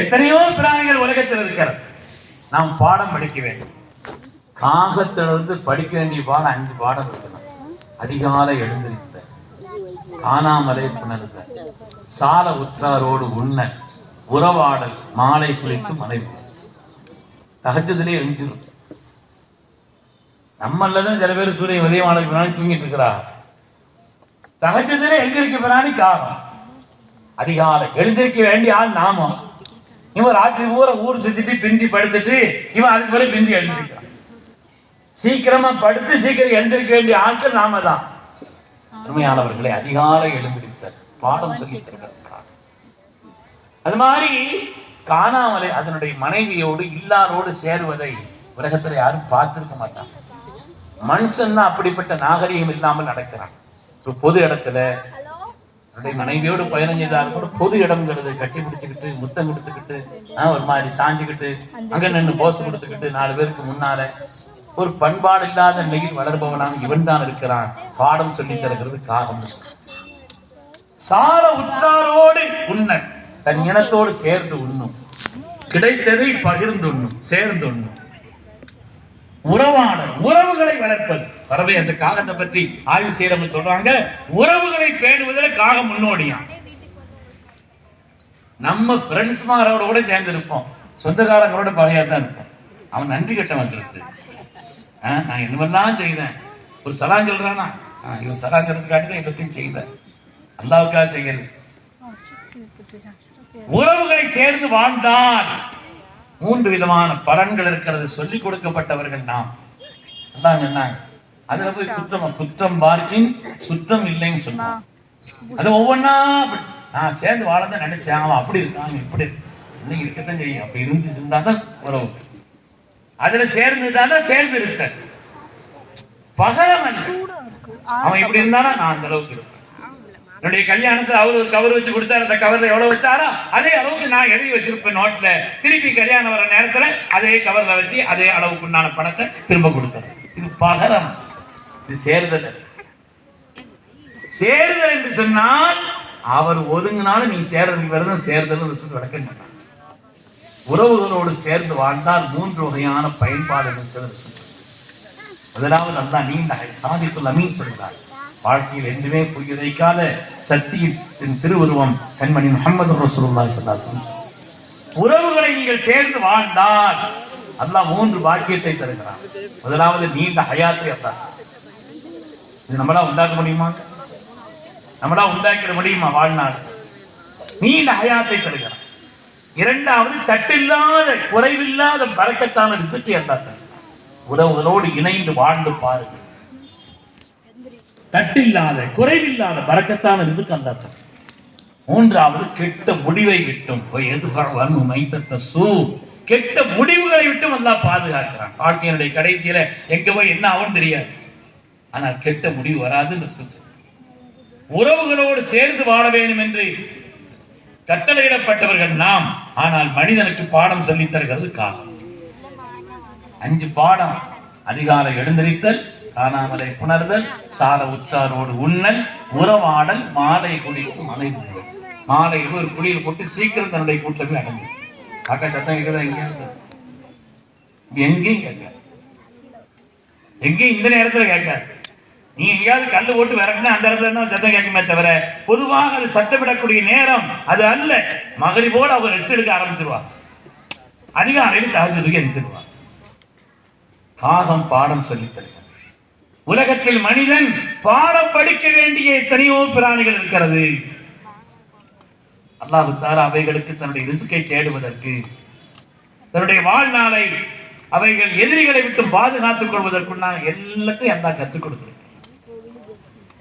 எத்தனையோ பிராணிகள் உலகத்தில் இருக்கிறது. நாம் பாடம் படிக்க வேண்டும். காகத்திலிருந்து படிக்க வேண்டிய பாடம் 5 பாடம் இருக்கணும். அதிகாலை எழுந்திருத்த, காணாமலை புணர்ந்த, சால உற்றாரோடு உண்ண, உறவாடல், மாலை குளித்து மனைவி. தஹஜ்ஜுதிலே எழுந்திரும். நம்மளதான் சில பேர் சூரிய உதயமானது பிராணி தூங்கிட்டு இருக்கிறா. தஹஜ்ஜுதிலே எழுந்திருக்க பிராணி காகம். அதிகாலை எழுந்திருக்க வேண்டிய ஆள் நாம. இவன் ராத்திரி பூரா ஊர் சுத்திட்டு பிந்தி படுத்துட்டு இவன் அதுக்கு பிறகு பிந்தி எழுந்திருக்கிறான். சீக்கிரமா படுத்து சீக்கிரம் எழுந்திருக்க வேண்டிய ஆட்கள் நாம தான். உண்மையானவர்களை அதிகாலை எழுந்திருத்தல் பாடம் சொல்லி தருகிறார். அது மாதிரி காணாமலே அதனுடைய மனைவியோடு இல்லாரோடு சேருவதை உலகத்துல யாரும் பார்த்திருக்க மாட்டாங்க. மனுஷன் தான் அப்படிப்பட்ட நாகரிகம் இல்லாமல் நடக்கிறான். பொது இடத்துல மனைவியோடு பயணம் செய்தாலும் கூட பொது இடம்ங்கிறது கட்டி பிடிச்சுக்கிட்டு முத்தம் கொடுத்துக்கிட்டு ஒரு மாதிரி சாஞ்சுக்கிட்டு அங்க நின்று போஸ் கொடுத்துக்கிட்டு 4 பேருக்கு முன்னால ஒரு பண்பாடு இல்லாத நிலையில் வளர்பவனாக இவன் தான் இருக்கிறான். பாடம் சொல்லி தருகிறது காகம். சால உற்றாரோடு உண்ணல், தன் இனத்தோடு சேர்ந்து உண்ணும், கிடைத்ததை பகிர்ந்து உண்ணும், சேர்ந்து உண்ணும். உறவாடல், உறவுகளை வளர்ப்பது. பறவை அந்த காகத்தை பற்றி ஆய்வு செய்யறவங்க சொல்றாங்க, உறவுகளை பேணுவதில் காகம் முன்னோடியா. நம்ம ஃப்ரெண்ட்ஸ்மாரோட கூட சேர்ந்து இருப்போம், சொந்தக்காரங்களோட பகையா தான் இருப்போம். அவன் நன்றி கட்ட வந்துருக்கு. நான் என்னவெல்லாம் செய்தேன், ஒரு சலான் சொல்றானா, இவன் சலான் சொல்றதுக்காட்டி எல்லாத்தையும் செய்தேன், அல்லாவுக்காக செய்யல. உறவுகளை சேர்ந்து வாழ்ந்தால் 3 விதமான பலன்கள் இருக்கிறது. சொல்லிக் கொடுக்கப்பட்டவர்கள் நாம் சொன்னாங்க. அதுல போய் குற்றம் பார்க்கின் சுத்தம் இல்லைன்னு சொன்னான். அது ஒவ்வொன்னா நான் சேர்ந்து வாழதான் நினைச்சேன், அவன் அப்படி இருக்கான் இப்படி இன்னைக்கு இருக்கத்தான் செய்யும். அப்படி இருந்துதான் உறவு. அதுல சேர்ந்துதான் சேர்ந்து இருக்க பகரம். அவன் இப்படி இருந்தானா நான் அந்த அளவுக்கு இருப்பேன். என்னுடைய கல்யாணத்தை அவரு ஒரு கவர் வச்சு கொடுத்தாரு, அந்த கவர்ல எவ்வளவு வச்சாரோ அதே அளவுக்கு நான் எழுதி வச்சிருப்பேன் நோட்ல. திருப்பி கல்யாணம் வர நேரத்துல அதே கவர்ல வச்சு அதே அளவுக்கு உண்டான பணத்தை திரும்ப கொடுத்தாரு. இது பகரம், இது சேருதல். சேருதல் என்று சொன்னால் அவர் ஒதுங்கினாலும் நீ சேர்றதுக்கு விரதம் சேருதல் விளக்க மாட்டான். உறவுகளோடு சேர்ந்து வாழ்ந்தால் 3 வகையான பயன்பாடு இருக்கிறது. முதலாவது அல்லாஹ் நீண்ட சாதித்துல் அமீன் சொல்கிறார், வாழ்க்கையில் என்றுமே புரிய வைக்காத சக்தியின் திருவுருவம் கண்மணி முஹம்மது ரசூலுல்லாஹி ஸல்லல்லாஹு அலைஹி வஸல்லம். உறவுகளை நீங்கள் சேர்ந்து வாழ்ந்தால் அல்லாஹ் 3 பாக்கியத்தை தருகிறான். முதலாவது நீண்ட ஹயாத்தை அல்லாஹ். இது நம்மளா உண்டாக்க முடியுமா? நம்மளா உண்டாக்கிட முடியுமா? வாழ்நாள் நீண்ட ஹயாத்தை தருகிறான். இரண்டாவது தட்டில்லாத குறைவில்லாத பரக்கத்தான ரிஸ்கை அல்லாஹ் தருகிறான். உறவுகளோடு இணைந்து வாழ்ந்து பாருங்கள். தட்டில்லாத குறைவில்லாத பரக்கத்தான ரிஸ்க் அல்லாஹ் தருகிறான். மூன்றாவது கெட்ட முடிவை விட்டும் கெட்ட முடிவுகளை விட்டும் அல்லாஹ் பாதுகாக்கிறான். வாழ்க்கையினுடைய கடைசியில எங்க போய் என்ன ஆகும் தெரியாது, ஆனால் கெட்ட முடிவு வராதுன்னு சொல்ற. உறவுகளோடு சேர்ந்து வாழ வேண்டும் என்று கட்டளையிடப்பட்டவர்கள் நாம். ஆனால் மனிதனுக்கு பாடம் சொல்லி தருகிறது காலம். 5 பாடம்: அதிகாலை எழுந்திருத்தல், காணாமலை புணர்தல், சால உற்றாரோடு உண்ணல், உறவாடல், மாலை குடிக்கும் மலை முழுவல். மாலை ஒரு குடியில் போட்டு சீக்கிரம் தன்னுடைய கூட்டமே அடைஞ்சு காக்கா சத்தம் கேட்குதா? எங்கேயும் கேட்காது, எங்கேயும் இந்த நேரத்தில் கேட்காது. நீ எங்கேயாவது கல்லு போட்டு விரட்டினா அந்த இடத்துல என்ன சத்தம் கேட்குமே தவிர பொதுவாக அது சத்தமிடக்கூடிய நேரம் அது அல்ல. மகரிபோடு அவங்க ரெஸ்ட் எடுக்க ஆரம்பிச்சிருவாங்க, அதிகாலையில் தஹஜ்ஜுதுக்கு எந்திரிச்சிருவாங்க. காகம் பாடம் சொல்லி தருகிறது. உலகத்தில் மனிதன் பாடம் படிக்க வேண்டிய எத்தனையோ பிராணிகள் இருக்கிறது. அல்லாஹ் தஆலா அவைகளுக்கு தன்னுடைய ரிஸ்கை தேடுவதற்கு, தன்னுடைய வாழ்நாளை அவைகள் எதிரிகளை விட்டு பாதுகாத்துக் கொள்வதற்கு எல்லாத்தையும் அல்லாஹ் கற்றுக் கொடுத்திருக்கிறார்.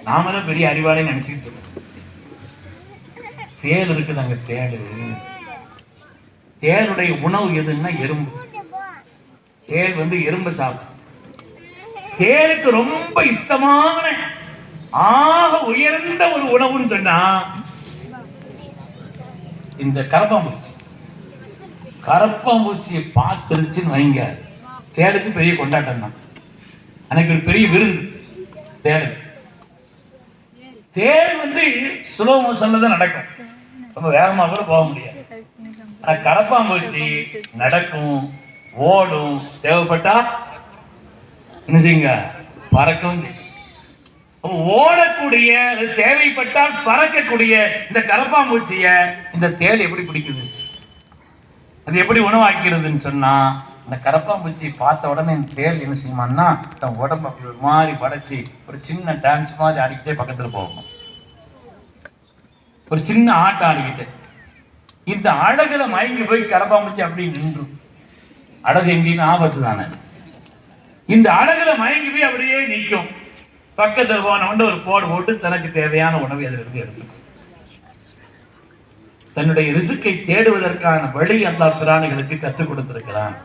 நாம தான் பெரிய அறிவாளை நினைச்சுக்கிட்டு இருக்கோம். தேல் இருக்குது அங்க, தேளுடைய உணவு எதுன்னா எறும்பு. தேல் எறும்பு சாப்பிடும். தேலுக்கு ரொம்ப இஷ்டமான ஆக உயர்ந்த ஒரு உணவுன்னு சொன்னா இந்த கரப்பாம்பூச்சி. கரப்பாம்பூச்சியை பார்த்துருச்சுன்னு வைங்க, தேலுக்கு பெரிய கொண்டாட்டம் தான். எனக்கு ஒரு பெரிய விருந்து தேலுக்கு. தேல் ஸ்லோ மோஷன்ல தான் நடக்கும், ரொம்ப வேகமா கூட போக முடியாது. ஆனா கரப்பாம்பூச்சி நடக்கும், ஓடும், தேவைப்பட்டா என்ன செய்யுங்க பறக்கும். ஓடக்கூடிய, தேவைப்பட்டால் பறக்கக்கூடிய இந்த கரப்பாம்பூச்சிய இந்த தேல் எப்படி பிடிக்குது, அது எப்படி உணவாக்கிறதுன்னு சொன்னா, இந்த கரப்பாம்பூச்சியை பார்த்த உடனே இந்த தேல் என்ன செய்யுமான்னா தன் உடம்பு அப்படி ஒரு மாதிரி படைச்சு ஒரு சின்ன டான்ஸ் மாதிரி ஆடிக்கிட்டே பக்கத்துல போகணும். ஒரு சின்ன ஆட்டம் ஆடிக்கிட்டு இந்த அழகுல மயங்கி போய் கரப்பாம்பூச்சி அப்படி நின்று, அழகு எங்கேயும் ஆபத்து தானே, இந்த அழகுல மயங்கி போய் அப்படியே நிற்கும். பக்கத்தில் போன ஒரு போடு போட்டு தனக்கு தேவையான உணவை அதிலிருந்து எடுத்துக்கும். தன்னுடைய ரிசுக்கை தேடுவதற்கான வழி அல்லாஹ் பிராணிகளுக்கு கற்றுக் கொடுத்திருக்கிறான்.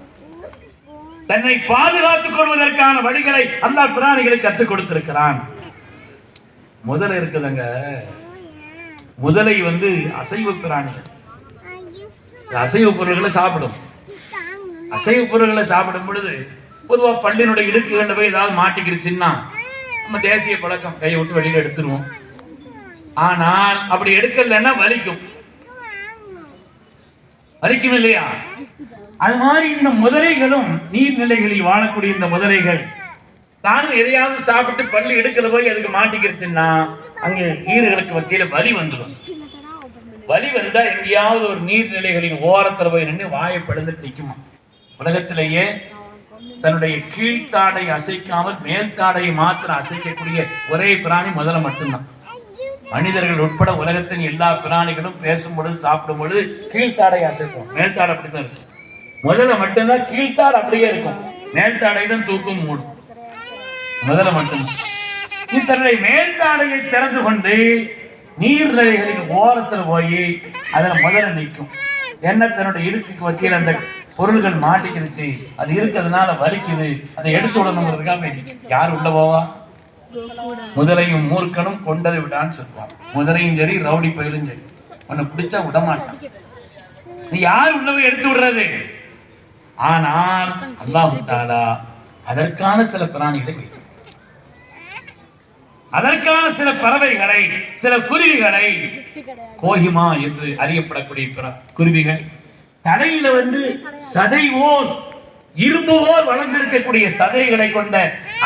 தன்னை பாதுகாத்துக் கொள்வதற்கான வழிகளை அல்லாஹ் பிராணிகளுக்கு கற்றுக் கொடுத்திருக்கிறான். முதலை இருக்குதுங்க, முதலை அசைவ பிராணிகள், அசைவ பொருள்களை சாப்பிடும். அசைவ பொருள்களை சாப்பிடும் பொழுது பொதுவா பள்ளியினுடைய இடுக்குகள்ல போய் ஏதாவது மாட்டிக்கிருச்சுன்னா நம்ம தேசிய பழக்கம் கையை விட்டு வெளியில எடுத்துருவோம். ஆனால் அப்படி எடுக்கலன்னா வலிக்கும், வலிக்கும் இல்லையா? அது மாதிரி இந்த முதலைகளும், நீர்நிலைகளில் வாழக்கூடிய இந்த முதலைகள் தானும் எதையாவது சாப்பிட்டு பள்ளி எடுக்கல போய் அதுக்கு மாட்டிக்கிருச்சுன்னா அங்கே ஈர்களுக்கு மத்தியில வலி வந்துடும். வலி வந்தா எங்கேயாவது ஒரு நீர்நிலைகளின் ஓரத்தில் போய் நின்று வாயை பிளந்து நிற்குமா. உலகத்திலேயே தன்னுடைய கீழ்த்தாடை அசைக்காமல் மேல்தாடையை மாத்திரம் அசைக்கக்கூடிய ஒரே பிராணி முதல்ல மட்டும்தான். மனிதர்கள் உட்பட உலகத்தின் எல்லா பிராணிகளும் பேசும் பொழுது சாப்பிடும் பொழுது கீழ்த்தாடை அசைக்கும், மேல்தாடை அப்படித்தான் இருக்கும். முதல்ல மட்டும்தான் கீழ்த்தாடு அப்படியே இருக்கும், மேல்தாடை தான் தூக்கும் மூடும். முதல்ல மட்டும்தான் தன்னுடைய மேல்தாடையை திறந்து கொண்டு நீர்நிலைகளின் ஓரத்தில் போய் அதுல முதல்ல நிற்கும். என்ன, தன்னுடைய இடுக்குக்கு மத்தியில் அந்த பொருள்கள் மாட்டிக்கிடுச்சு, அது இருக்கிறதுனால வலிக்குது, அதை எடுத்து விடணுங்கிறதுக்காக யார் உள்ள போவா? முதலையும் மூர்க்கனும் கொண்டதை விடான்னு சொல்லுவான். முதலையும் சரி ரவுடி பயிலும் சரி, உன்னை பிடிச்சா விடமாட்டான். நீ யார் உள்ளவை எடுத்து விடுறது? ஆனால் அல்லாஹ் தஆலா அதற்கான சில பிராணிகளை வைத்து, அதற்கான சில பறவைகளை, சில குருவிகளை, கோஹிமா என்று அறியப்படக்கூடிய குருவிகள், தலையில சதைவோர் இரும்புவோர் வளர்ந்திருக்கக்கூடிய சதைகளை கொண்ட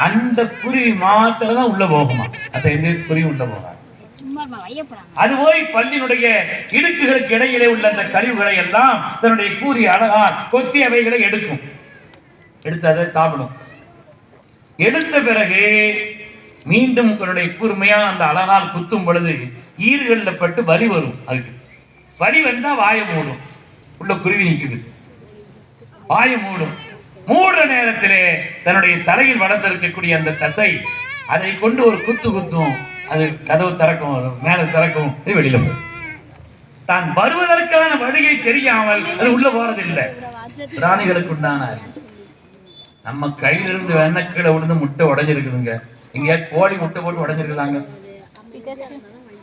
அந்த குருவி மாத்திரம் தான் உள்ள போகுமா, அதை எந்த குருவி உள்ள போகாது. அது போய் பல்லினுடைய இடுக்குகளுக்கு இடையிலே உள்ள அந்த கழிவுகளை எல்லாம் தன்னுடைய கூறிய அழகா கொத்தி அவைகளை எடுக்கும், எடுத்து அதை சாப்பிடும். எடுத்த பிறகு மீண்டும் தன்னுடைய கூர்மையான அந்த அழகால் குத்தும் பொழுது ஈறுகளில் பட்டு வலி வரும். அதுக்கு வலி வந்தா வாயை மூடும், உள்ள குருவி நிற்குது, வாயை மூடும். மூடுற நேரத்திலே தன்னுடைய தலையில் வளர்ந்திருக்கக்கூடிய அந்த தசை அதை கொண்டு ஒரு குத்து குத்தும், அது கதவு திறக்கும், மேல திறக்கும், வெளியில போகும். தான் வருவதற்கான வழியை தெரியாமல் அது உள்ள போறதில்லை. பிராணிகளுக்கு உண்டான அறிவு. நம்ம கையிலிருந்து வெண்ணக்கீழே விழுந்து முட்டை உடைஞ்சிருக்குதுங்க. இங்க கோழி முட்டை போட்டு உடைஞ்சிருக்குதாங்க?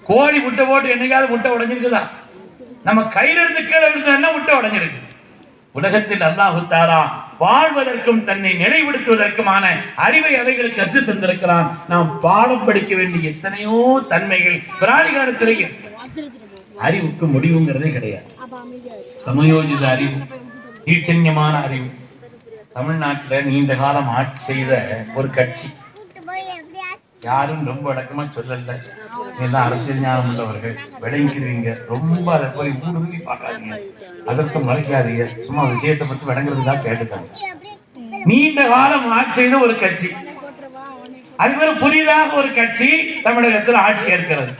கோழி முட்டை போட்டு என்னைக்காவது முட்டை உடைஞ்சிருக்குதா? நம்ம கையிலிருந்து கீழே விழுந்து என்ன முட்டை உடைஞ்சிருக்கு? உலகத்தில் அல்லாஹு தஆலா வாழ்வதற்கும் தன்னை நிலைப்படுத்துவதற்குமான அறிவை அவைகளுக்கு கற்றுத் தந்திருக்கிறான். நாம் பாடம் படிக்க வேண்டிய எத்தனையோ தன்மைகள் பிராணிகளிடத்திலேயே. அறிவுக்கு முடிவுங்கிறதே கிடையாது. சமயோஜித அறிவு, ஈச்சன்யமான அறிவு. தமிழ்நாட்டில் நீண்ட காலம் ஆட்சி செய்த ஒரு கட்சி, யாரும் ரொம்ப அடக்கமா சொல்லல, எல்லாம் அரசியல் ஞானம் உள்ளவர்கள், விளங்கிக்கிறீங்க, ரொம்ப அதை போய் ஊடுருவி பார்க்காதீங்க, அதற்கு மறைக்காதீங்க, சும்மா விஷயத்தை பத்தி விளங்குறதுதான் கேட்டுக்காங்க. நீண்ட காலம் ஆட்சி செய்த ஒரு கட்சி, அது புதிதாக ஒரு கட்சி தமிழகத்தில் ஆட்சி ஏற்கிறது.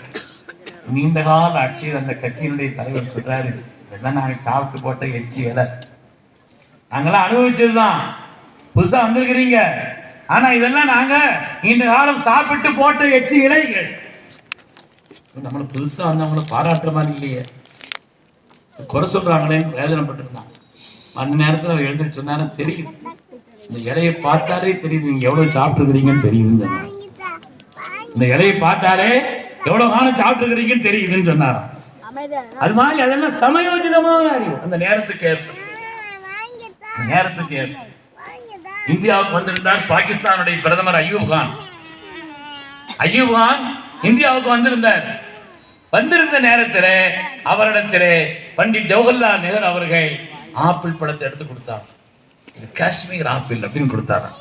நீண்ட கால ஆட்சி அந்த கட்சியினுடைய தலைவர் சொல்றாரு, இதெல்லாம் நாங்க சாப்பிட்டு போட்ட எச்சி வேலை, நாங்கெல்லாம் அனுபவிச்சதுதான், புதுசா வந்திருக்கிறீங்க, ஆனா இதெல்லாம் நாங்க நீண்ட காலம் சாப்பிட்டு போட்ட எச்சி இலைகள். நம்மள புதுசா வந்தவங்கள பாராட்டுற மாதிரி இல்லையே, குறை சொல்றாங்களேன்னு வேதனைப்பட்டு இருந்தான். அந்த நேரத்தில் அவர் எழுந்து சொன்னாலும் தெரியுது, இந்த இலையை பார்த்தாலே தெரியுது நீங்க எவ்வளவு சாப்பிட்டு இருக்கிறீங்கன்னு தெரியுது. இந்த இலையை பார்த்தாலே எவ்வளவு காலம் சாப்பிட்டு இருக்கிறீங்கன்னு தெரியுதுன்னு சொன்னாராம். அது மாதிரி அதெல்லாம் சமயோஜிதமான அறிவு. அந்த நேரத்துக்கு ஏற்ப, நேரத்துக்கு ஏற்ப இந்தியாவுக்கு வந்திருந்தார் பாகிஸ்தானுடைய பிரதமர் அய்யூப் கான். அய்யூப் கான் இந்தியாவுக்கு வந்திருந்தார். வந்திருந்த நேரத்தில் அவரிடத்திலே பண்டிட் ஜவஹர்லால் நேரு அவர்கள் ஆப்பிள் பழத்தை எடுத்து கொடுத்தார். இது காஷ்மீர் ஆப்பிள் அப்படின்னு கொடுத்தாராம்.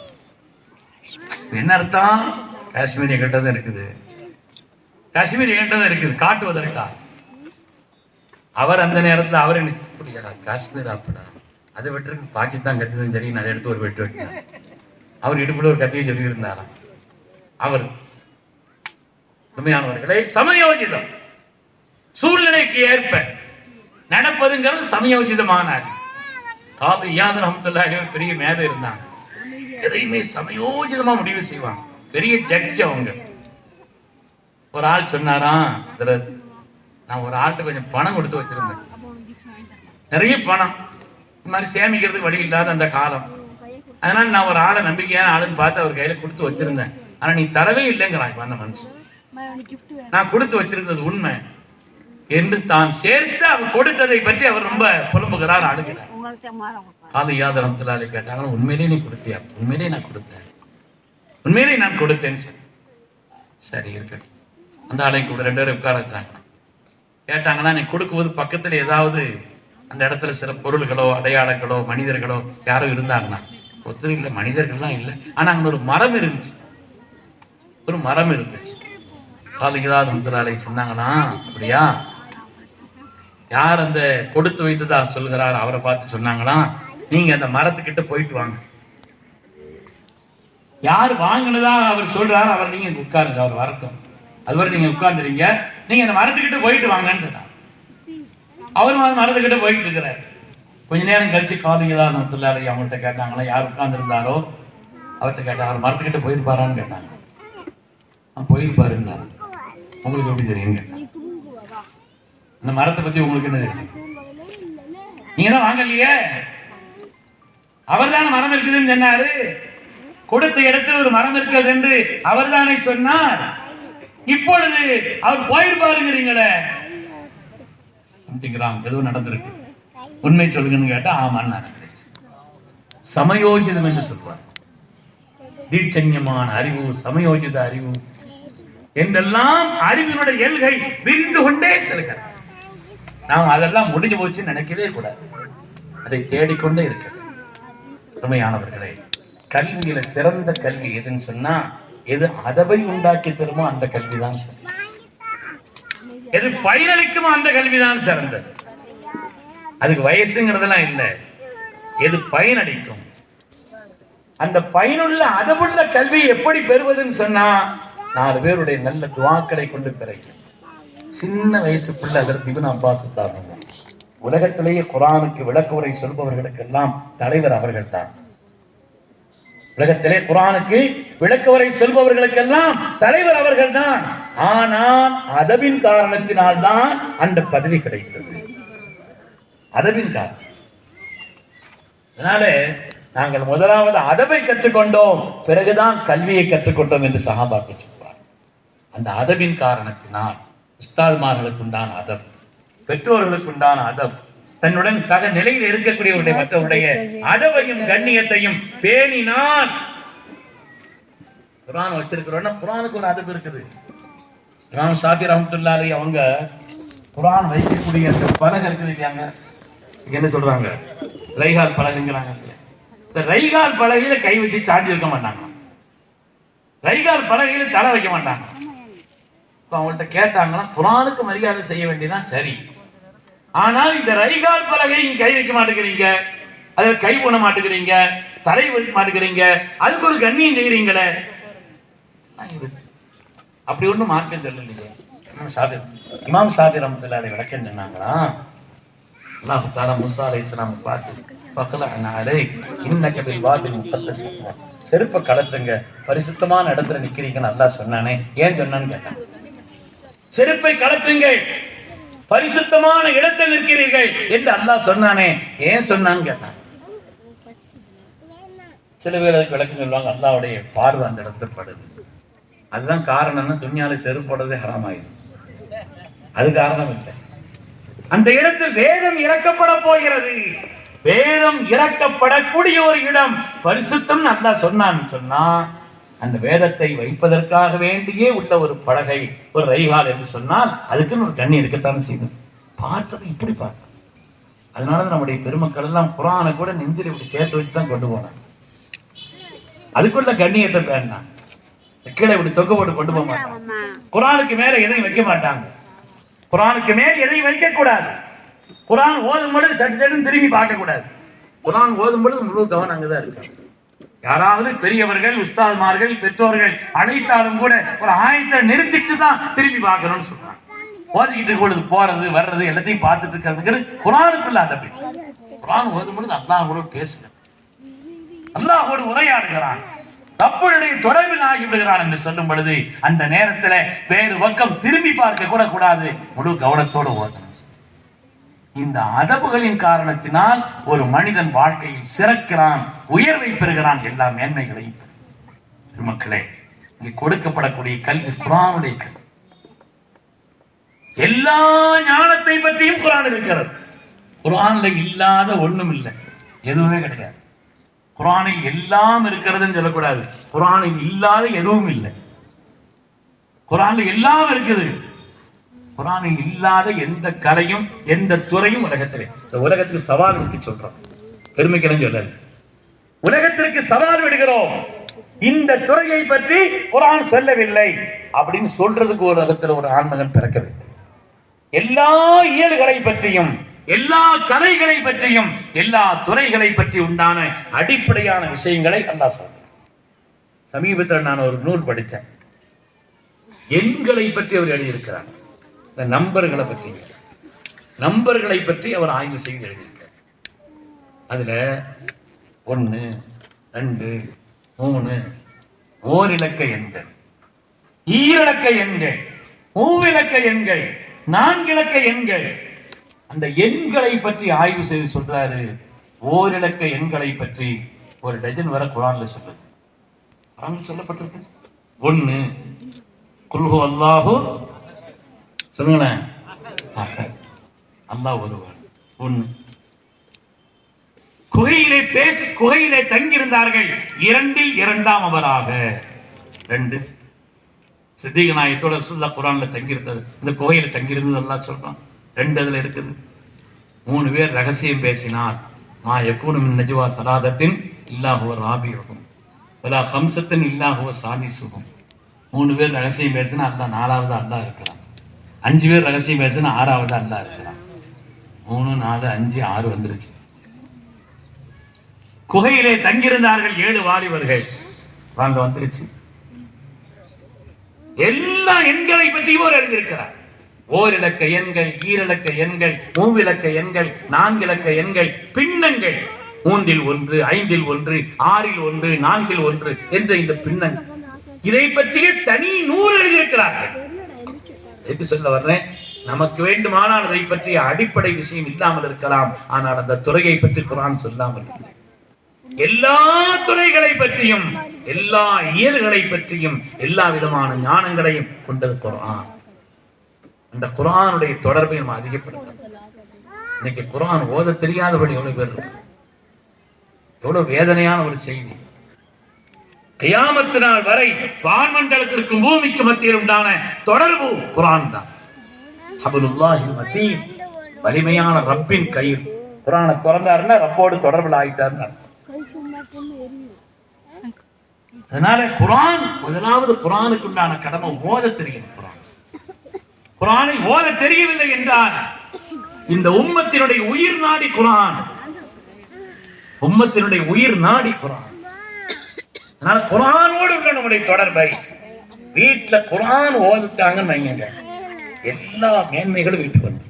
என்ன அர்த்தம்? காஷ்மீர் எங்கிட்ட தான் இருக்குது, காஷ்மீர் எங்கிட்ட தான் இருக்குது காட்டுவதற்கா. அவர் அந்த நேரத்தில் அவரை காஷ்மீர் ஆப்பிளா, அதை வெட்டுறதுக்கு பாகிஸ்தான் கத்தியும் சரி, அதை எடுத்து ஒரு வெட்டு வெட்டினார். அவர் இடுப்புல ஒரு கத்தியை சொல்லி இருந்தாராம். அவர் உண்மையானவர்களை சமயோஜிதம், சூழ்நிலைக்கு ஏற்ப நடப்பது கொடுப்பதுங்கிறது சமயோஜிதமான அறிவு. காது இயாத் ரஹ்மத்துல்லாஹி அலைஹி பெரிய மேதை இருந்தாங்க. எதையுமே சமயோஜிதமா முடிவு செய்வாங்க. பெரிய ஜட்ஜ் அவங்க. ஒரு ஆள் சொன்னாராம், நான் ஒரு ஆள்கிட்ட கொஞ்சம் பணம் கொடுத்து வச்சிருந்தேன், நிறைய பணம், இந்த மாதிரி சேமிக்கிறதுக்கு வழி இல்லாத அந்த காலம். அதனால நான் ஒரு ஆளை நம்பிக்கையான ஆளுன்னு பார்த்து அவர் கையில கொடுத்து வச்சிருந்தேன். ஆனா நீ தரவே இல்லைங்கிறான் அந்த மனுஷன். நான் கொடுத்து வச்சிருந்தது உண்மை என்று தான் சேர்த்து அவர் கொடுத்ததை பற்றி அவர் ரொம்ப புலம்புகிறார், அழுகிறார். காது இயாத் ரஹ்மத்துல்லாஹி அலைஹி கேட்டாங்க, உண்மையிலேயே நீ கொடுத்தியா? உண்மையிலேயே நான் கொடுத்தேன், உண்மையிலேயே நான் கொடுத்தேன்னு சொல்லி. சரி இருக்கட்டும். அந்த ஆளை கூட 2 பேரும் உட்கார வச்சாங்க. கேட்டாங்கன்னா, நீ கொடுக்கும்போது பக்கத்துல ஏதாவது அந்த இடத்துல சில பொருள்களோ அடையாளங்களோ மனிதர்களோ யாரும் இருந்தாங்கன்னா? ஒத்துரும் இல்லை, மனிதர்கள்லாம் இல்லை. ஆனா அங்க ஒரு மரம் இருந்துச்சு, ஒரு மரம் இருந்துச்சு. காது இயாத் ரஹ்மத்துல்லாஹி அலைஹி சொன்னாங்கன்னா, அப்படியா? யார் அந்த கொடுத்து வைத்ததா சொல்கிறார் அவரை பார்த்து சொன்னாங்களாம், நீங்க அந்த மரத்துக்கிட்ட போயிட்டு வாங்க. யார் வாங்கினதா அவர் சொல்றாரு, அவர் நீங்க உட்காருங்க, அவர் வரட்டும், அதுவரை நீங்க உட்கார்ந்துறீங்க, நீங்க அந்த மரத்துக்கிட்ட போயிட்டு வாங்கன்னு சொன்னார். அவரும் மரத்துக்கிட்ட போயிட்டு இருக்கிறார். கொஞ்ச நேரம் கழிச்சு காது இயாத் ரஹ்மத்துல்லாஹி அலைஹி அவங்கள்ட்ட கேட்டாங்களா, யார் உட்கார்ந்து இருந்தாரோ அவர்கிட்ட கேட்டா, அவர் மரத்துக்கிட்ட போயிருப்பாரான்னு கேட்டாங்க. போயிருப்பாருன்னாரு. உங்களுக்கு எப்படி தெரியுங்க? அந்த மரத்தை பத்தி உங்களுக்கு என்ன தெரியும்? நீங்க தான் வாங்கலையே, அவர் தானே மரம் இருக்குதுன்னு சொன்னாரு. கொடுத்த இடத்துல ஒரு மரம் இருக்கிறது என்று அவர் தானே சொன்னார். இப்பொழுது அவர் போயிருப்பாருங்கிறீங்களே. எதுவும் நடந்திருக்கு, உண்மை சொல்லுங்கன்னு கேட்டா ஆமான்னு. சமயோஜிதம் என்று சொல்வார். தீட்சண்யமான அறிவு, சமயோஜித அறிவு என்றெல்லாம் அறிவினுடைய எல்கை விரிந்து கொண்டே செல்கிறது. நாம் அதெல்லாம் முடிஞ்சு போச்சுன்னு நினைக்கவே கூடாது, அதை தேடிக்கொண்டே இருக்க. உண்மையானவர்களே, கல்வியில சிறந்த கல்வி எதுன்னு சொன்னா, எது அதவை உண்டாக்கி தருமோ அந்த கல்விதான் சிறந்தது. எது பயனளிக்குமோ அந்த கல்விதான் சிறந்தது. அதுக்கு வயசுங்கிறதெல்லாம் இல்லை, எது பயனளிக்கும் அந்த பயனுள்ள அதவுள்ள கல்வி எப்படி பெறுவதுன்னு சொன்னா, 4 பேருடைய நல்ல துவாக்களை கொண்டு பிறக்கும். சின்ன வயசு பிள்ளை அதற்கு இப்னு அப்பாஸ் தான். உலகத்திலேயே குர்ஆனுக்கு விளக்குரை சொல்பவர்களுக்கெல்லாம் தலைவர் அவர்கள் தான். உலகத்திலே குர்ஆனுக்கு விளக்குரை சொல்பவர்களுக்கெல்லாம் தலைவர் அவர்கள் தான். ஆனால் அதபின் காரணத்தினால் தான் அந்த பதவி கிடைத்தது. அதபின் காரணம். அதனால நாங்கள் முதலாவது அதபை கற்றுக்கொண்டோம், பிறகுதான் கல்வியை கற்றுக்கொண்டோம் என்று சஹாபாக்கள் சொல்வார். அந்த அதபின் காரணத்தினால் உஸ்தாத்மார்களுக்கு உண்டான அதப், பெற்றோர்களுக்கு உண்டான அதப், தன்னுடன் சக நிலையில் இருக்கக்கூடியவருடைய மற்றவருடைய அதவையும் கண்ணியத்தையும் பேணினால். குர்ஆன் வச்சிருக்கிறோம்னா குர்ஆனுக்கு ஒரு அதப் இருக்குது. இமாம் ஷாஃபி ரஹ்மத்துல்லாஹி அலைஹி அவங்க குர்ஆன் வைக்கக்கூடிய அந்த பலகை இருக்குது இல்லையாங்க, என்ன சொல்றாங்க, ரைகால் பலகைங்கிறாங்க. இந்த ரைகால் பலகையில கை வச்சு சாஞ்சி இருக்க மாட்டாங்க, ரைகால் பலகையில தலை வைக்க மாட்டாங்க. அவங்கள்ட்ட கேட்டாங்கன்னா, குர்ஆனுக்கு மரியாதை செய்ய வேண்டியதான் சரி, ஆனால் இந்த ரைகால் பலகை கை வைக்க மாட்டேங்கிறீங்க, அதுல கை ஊன மாட்டேங்கிறீங்க, தலை வைக்க மாட்டேங்கிறீங்க, அதுக்கு ஒரு கண்ணியம் செய்யறீங்களே, அப்படி ஒண்ணும் மார்க்கம் சொல்லலையே. இமாம் ஷாஃபி ரஹ்மத்துல்லாஹி அலைஹி விளக்கம் சொன்னாங்களா, அல்லாஹ் தஆலா மூசா அலைஹிஸ்ஸலாம் பார்த்து செருப்பை கலத்துங்க, பரிசுத்தமான இடத்துல நிக்கிறீங்கன்னு அல்லாஹ் சொன்னானே, ஏன் சொன்னான்னு கேட்டான். செருப்பை கலத்துங்க, பரிசுத்தமான இடத்தில் நிற்கிறீர்கள் என்று அல்லாஹ் சொன்னானே, ஏன் சொன்னான்னு கேட்டான். சில பேர் அதுக்கு விளக்கம் சொல்லுவாங்க, அல்லாஹ்வுடைய பார்வை அந்த இடத்துல படுது, அதுதான் காரணம்னா துன்யால செருப்பு போடுறதே ஹராம் ஆயிடும். அது காரணம் இல்லை. அந்த இடத்தில் வேதம் இறக்கப்பட போகிறது, வேதம் இறக்கப்படக்கூடிய ஒரு இடம் பரிசுத்தம் அல்லாஹ் சொன்னான்னு சொன்னா, அந்த வேதத்தை வைப்பதற்காக வேண்டியே உள்ள ஒரு பலகை, ஒரு ரைகால் என்று சொன்னால் அதுக்குன்னு ஒரு கண்ணி இருக்கத்தானே செய்யும். பார்த்தது இப்படி பார்த்தோம். அதனாலதான் நம்முடைய பெருமக்கள் எல்லாம் குர்ஆனை கூட நெஞ்சில் இப்படி சேர்த்து வச்சுதான் கொண்டு போனாங்க. அதுக்குள்ள கண்ணியத்தை வேண்டாம், கீழே இப்படி தொங்க போட்டு கொண்டு போக மாட்டாங்க. குர்ஆனுக்கு மேல எதையும் வைக்க மாட்டாங்க, குர்ஆனுக்கு மேல் எதையும் வைக்க கூடாது. குர்ஆன் ஓதும் பொழுது சட்டுன்னு திரும்பி பார்க்க கூடாது. குர்ஆன் ஓதும் பொழுது முழு கவனம் அங்கதான் இருக்கு. யாராவது பெரியவர்கள், உஸ்தாத்மார்கள், பெற்றோர்கள் அழைத்தாலும் கூட ஒரு ஆயத்தை நிறுத்திட்டு தான் திரும்பி பார்க்கணும்னு சொல்றாங்க. ஓதிக்கிட்டு பொழுது போறது வர்றது எல்லாத்தையும் பார்த்துட்டு இருக்கிறது குர்ஆனுக்குள்ள அதபி. குர்ஆன் ஓதும் பொழுது அல்லாஹ்வோடு பேசுகிறான், அல்லாஹ்வோடு உரையாடுகிறான், ரப்புடைய தொடர்பில் ஆகிவிடுகிறான் என்று சொல்லும் பொழுது அந்த நேரத்துல வேறு பக்கம் திரும்பி பார்க்க கூட கூடாது, முழு கவனத்தோடு ஓதணும். இந்த அதபுகளின் காரணத்தினால் ஒரு மனிதன் வாழ்க்கையில் சிறக்கிறான், உயர்வை பெறுகிறான், எல்லா மேன்மைகளையும். மக்களே, இங்கே கொடுக்கப்படக்கூடிய கல்வி குர்ஆனுடைய கல்வி. எல்லா ஞானத்தை பற்றியும் குர்ஆன் இருக்கிறது. குர்ஆன்ல இல்லாத ஒண்ணும் இல்லை, எதுவுமே கிடையாது. குர்ஆனில் எல்லாம் இருக்கிறதுன்னு சொல்லக்கூடாது, குர்ஆனில் இல்லாத எதுவும் இல்லை. குர்ஆன்ல எல்லாம் இருக்குது. குர்ஆனில் இல்லாத எந்த கலையும் எந்த துறையும் உலகத்திலே, இந்த உலகத்துக்கு சவால் விட்டு சொல்றோம், பெருமைக்கு சொல்லல, உலகத்திற்கு சவால் விடுகிறோம். இந்த துறையை பற்றி குர்ஆன் சொல்லவில்லை அப்படின்னு சொல்றதுக்கு ஒரு உலகத்தில் ஒரு ஆண்மகன் பிறக்கவில்லை. எல்லா இயல்களை பற்றியும் எல்லா கலைகளை பற்றியும் எல்லா துறைகளை பற்றி உண்டான அடிப்படையான விஷயங்களை அல்லாஹ் சொல்றான். சமீபத்தில் நான் ஒரு நூல் படித்தேன், எண்களை பற்றி அவர் எழுதியிருக்கிறார். இந்த நம்பர்களை பற்றி அவர் ஆய்வு செய்து எழுதியிருக்கிறார். அதுல 1, 2, 3 ஓரிலக்க எண்கள், ஈரிலக்க எண்கள், மூவிலக்க எண்கள், 4 இலக்க எண்கள், அந்த எண்களை பற்றி ஆய்வு செய்து சொல்றாரு. ஓரிலக்க எண்களை பற்றி ஒரு டஜன் வர குர்ஆன்ல சொல்லுது. குர்ஆன்ல சொல்லப்பட்டிருக்கு. 1 குல் ஹு அல்லாஹு, சொல்லுங்களேன், அல்லாஹ் ஒருவன். 1 குகையிலே தங்கியிருந்தார்கள், 2 இரண்டாம் அவராக. 2 சித்திக நாயத்தோட ரசூலுல்லாஹ் குர்ஆன்ல தங்கியிருந்தது, இந்த குகையில தங்கியிருந்தது அல்லாஹ் சொல்றான். 2 அதுல இருக்குது. 3 பேர் ரகசியம் பேசினார், மா யகூனு மின் நஜ்வா ஸலாதத்தின் இல்லா ஹுவ ராபியுஹும் வலா ஹம்ஸத்தின் இல்லா ஹுவ சாதிஸுஹும். 3 பேர் ரகசியம் பேசினா அல்லாஹ் 4வது அல்லாஹ் இருக்கிறான். 5 பேர் ரகசியம் பேசினா 6வது அல்லாஹ் இருக்கிறான். 3, 4, 5, 6 வந்துருச்சு. குகையிலே தங்கியிருந்தார்கள் 7 வாலிபர்கள், வாங்க வந்துருச்சு. எல்லா எண்களை பற்றியும் அவர் எழுதியிருக்கிறார். ஓரிலக்க எண்கள், ஈரிலக்க எண்கள், மூவிலக்க எண்கள், 4 இலக்க எண்கள், பின்னங்கள், 3 1, 5 1, 6 1, 4 1 என்ற இந்த பின்னங்கள், இதை பற்றிய தனி நூல் எழுதியிருக்கிறார்கள். எதுக்கு சொல்ல வர்றேன்? நமக்கு வேண்டுமானால் அதை பற்றிய அடிப்படை விஷயம் இல்லாமல் இருக்கலாம், ஆனால் அந்த துறையை பற்றி குர்ஆன் சொல்லாமல் இல்லை. எல்லா துறைகளை பற்றியும் எல்லா இயல்களை பற்றியும் எல்லா விதமான ஞானங்களையும் கொண்டது குர்ஆன். அந்த குர்ஆனுடைய தொடர்பை நம்ம அதிகப்படுத்தணும். இன்னைக்கு குர்ஆன் ஓத தெரியாதபடி எவ்வளவு பேர் இருக்கு, எவ்வளவு வேதனையான ஒரு செய்தி. கியாமத்து நாள் வரை வான்மண்டலத்திற்கும் பூமிக்கு மத்தியில் உண்டான தொடர்பு குர்ஆன் தான். ஹப்லுல்லாஹில் மதீன், வலிமையான ரப்பின் கயிறு. குர்ஆனை திறந்தாருன்னா ரப்போடு தொடர்பில் ஆயிட்டாருன்னு அர்த்தம். அதனால குர்ஆன், முதலாவது குர்ஆனுக்கு உண்டான கடமை ஓத தெரியணும். குர்ஆனை ஓத தெரியவில்லை என்றால் இந்த உம்மத்தினுடைய உயிர் நாடி குர்ஆன், உம்மத்தினுடைய உயிர் நாடி குர்ஆன். அதனால குர்ஆனோடு உள்ள நம்முடைய தொடர்பை, வீட்டுல குர்ஆன் ஓதுட்டாங்கன்னு வைங்க, எல்லா மேன்மைகளும் வீட்டுக்கு வந்து,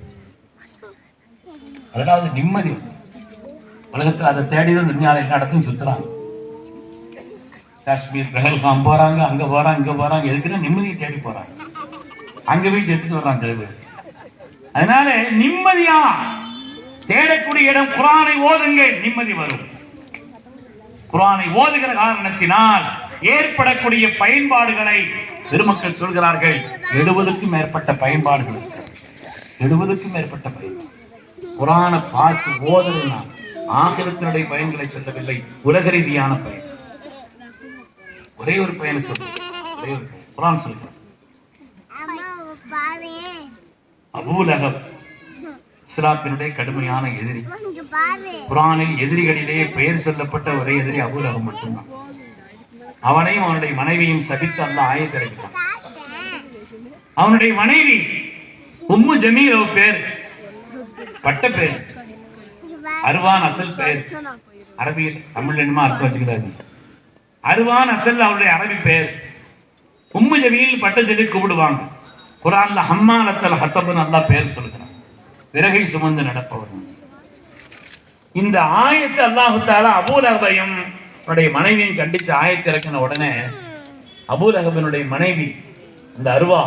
அதாவது நிம்மதி. உலகத்தில் அதை தேடிதான் துன்யால எல்லா இடத்தையும் சுத்துறாங்க. காஷ்மீர் பெஹல்காம் போறாங்க, அங்க போறாங்க, இங்க போறாங்க, எதுக்குன்னா நிம்மதியை தேடி போறாங்க. அங்க போய் செத்துட்டு வர்றான் சில பேர். அதனால நிம்மதியா தேடக்கூடிய இடம் குர்ஆனை ஓதுங்கள், நிம்மதி வரும். குர்ஆனை ஓதுகிற காரணத்தினால் ஏற்படக்கூடிய பயன்பாடுகளை பெருமக்கள் சொல்கிறார்கள். 70க்கும் மேற்பட்ட பயன்பாடுகள், 70க்கும் மேற்பட்ட பயன்பாடு. குர்ஆனை பார்த்து ஓதுனா ஆகிரத்தினுடைய பயன்களை சொல்லவில்லை, உலக ரீதியான பயன். ஒரே ஒரு பயனை சொல்றேன், ஒரே ஒரு பயன் குர்ஆன் சொல்றேன். அபூ லஹப் இஸ்லாத்தினுடைய கடுமையான எதிரி. குர்ஆனில் எதிரிகளிலேயே பெயர் சொல்லப்பட்ட ஒரே எதிரி அபூ லஹப் மட்டும்தான். அவனையும் அவனுடைய மனைவியும் சபித்து அல்லாஹ் ஆயத்தை இறக்கிட்டான். அவனுடைய மனைவி உம்மு ஜமீல் பேர், பட்ட பேர், அர்வான் அசல் பேர். அரபியில் தமிழ் என்னமா அர்த்தம் வச்சுக்கிறாரு. அர்வான் அசல் அவருடைய அரபி பேர். உம்மு ஜமீல் பட்ட சொல்லி கூப்பிடுவாங்க. குர்ஆன்ல ஹம்மாலத்தல் ஹத்தப்னு அல்லாஹ் பேர் சொல்கிறான், விறகை சுமந்து நடப்பவர். இந்த ஆயத்து அல்லாஹு தஆலா அபூ லஹபையும் அவருடைய மனைவியும் கண்டிச்சு ஆயத்து இறக்கின உடனே அபூ லஹபினுடைய மனைவி அந்த அருவா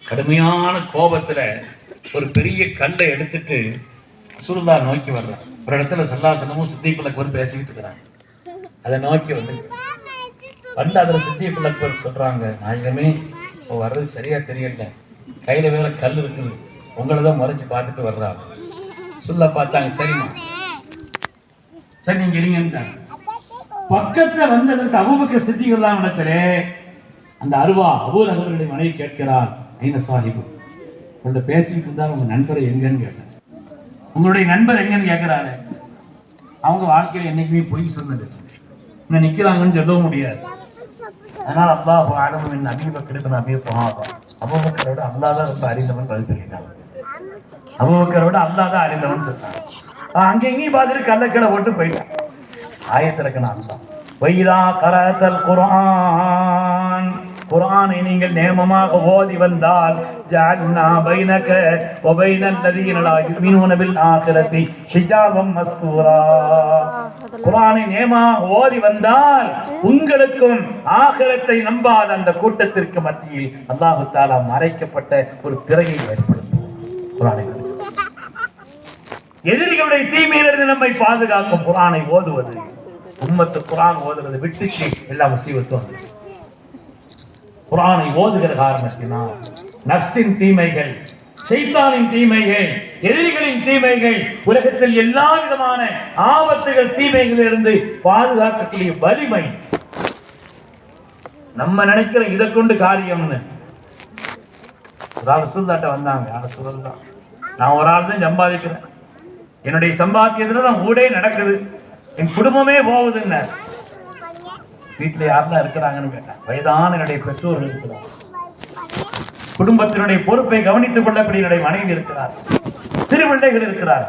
கடுமையான கோபத்துல ஒரு பெரிய கல்லை எடுத்துட்டு ரசூலுல்லாஹ் நோக்கி வர்றாங்க. ஒரு இடத்துல ஸல்லல்லாஹு அலைஹி வஸல்லம் சித்திக் அக்பர் பேசிக்கிட்டு இருக்கிறாங்க. அதை நோக்கி வந்து அதுல சித்திக் அக்பர் சொல்றாங்க, நாயகமே இப்போ வர்றது சரியா தெரியல, கையில வேற கல் இருக்குது, உங்களை தான் முறைச்சு பார்த்துட்டு வர்றாங்க. சொல்ல பார்த்தாங்க, சரிம்மா சரி நீங்க இருங்கன்றாங்க. பக்கத்துல வந்ததற்கு அபூபக்கர் சித்திக் இடத்திலே அந்த அருவா அபூ லஹபுடைய மனைவி கேட்கிறார், ஐன சாஹிபு, உங்கள்ட்ட பேசிக்கிட்டு இருந்தா உங்க நண்பரை எங்கன்னு கேட்டார். உங்களுடைய நண்பர் எங்கன்னு கேட்கிறாரு. அவங்க வாழ்க்கையில என்னைக்குமே பொய் சொன்னது, இன்னும் நிக்கிறாங்கன்னு சொல்லவும் முடியாது. அதனால அல்லாஹ் ஆலம் என் அபீபக்கர் அபீ குஹாஃபா, அபூபக்கரோட அல்லாஹ் தான் ரொம்ப அறிந்தவன் பதில் சொல்லிட்டாங்க. அபூபக்கரோட அல்லாஹ் தான் அறிந்தவன் சொல்றாங்க. அங்க எங்கேயும் பார்த்துட்டு கல்லக்கடை போட்டு போயிட்டான். ஆயத்திறக்கணும் அல்லாஹ், வைதா கரஅத்தல் குர்ஆன், குர்ஆனை நீங்கள் நேமமாக ஓதி வந்தால் ஜஅல்னா பைனக வ பைனல் லதீன லா யுமினூன பில் ஆகிரத்தி ஹிஜாபம் மஸ்தூரா. குர்ஆனை நேமமாக ஓதி வந்தால் உங்களுக்கும் ஆகிரத்தை நம்பாத அந்த கூட்டத்திற்கு மத்தியில் அல்லாஹ் தஆலா மறைக்கப்பட்ட ஒரு திரையை ஏற்படுத்தும். குர்ஆனை எதிரிகளுடைய தீமையிலிருந்து நம்மை பாதுகாக்கும் குர்ஆனை ஓதுவது, உம்மத்து குர்ஆன் ஓதுவது விட்டுச்சு எல்லா முசீபத்தும். குர்ஆனை ஓதுகிற காரணத்தினால் நஃப்ஸின் தீமைகள், ஷைத்தானின் தீமைகள், எதிரிகளின் தீமைகள், உலகத்தில் எல்லா விதமான ஆபத்துகள் தீமைகளிலிருந்து பாதுகாக்கக்கூடிய வலிமை நம்ம நினைக்கிற இதை கொண்டு காரியம்னு. ரசூலுல்லாஹ் வந்தாங்க, ரசூலுல்லாஹ் நான் ஒரு ஆள் தான் சம்பாதிக்கிறேன், என்னுடைய சம்பாத்தியத்துல தான் ஊடே நடக்குது, என் குடும்பமே போகுதுன்னு. வீட்டுல யாரெல்லாம் இருக்கிறாங்கன்னு கேட்டேன். வயதான என்னுடைய பெற்றோர்கள் இருக்கிறார், குடும்பத்தினுடைய பொறுப்பை கவனித்துக் கொள்ளக்கூடிய என்னுடைய மனைவி இருக்கிறார், சிறு பிள்ளைகள் இருக்கிறார்.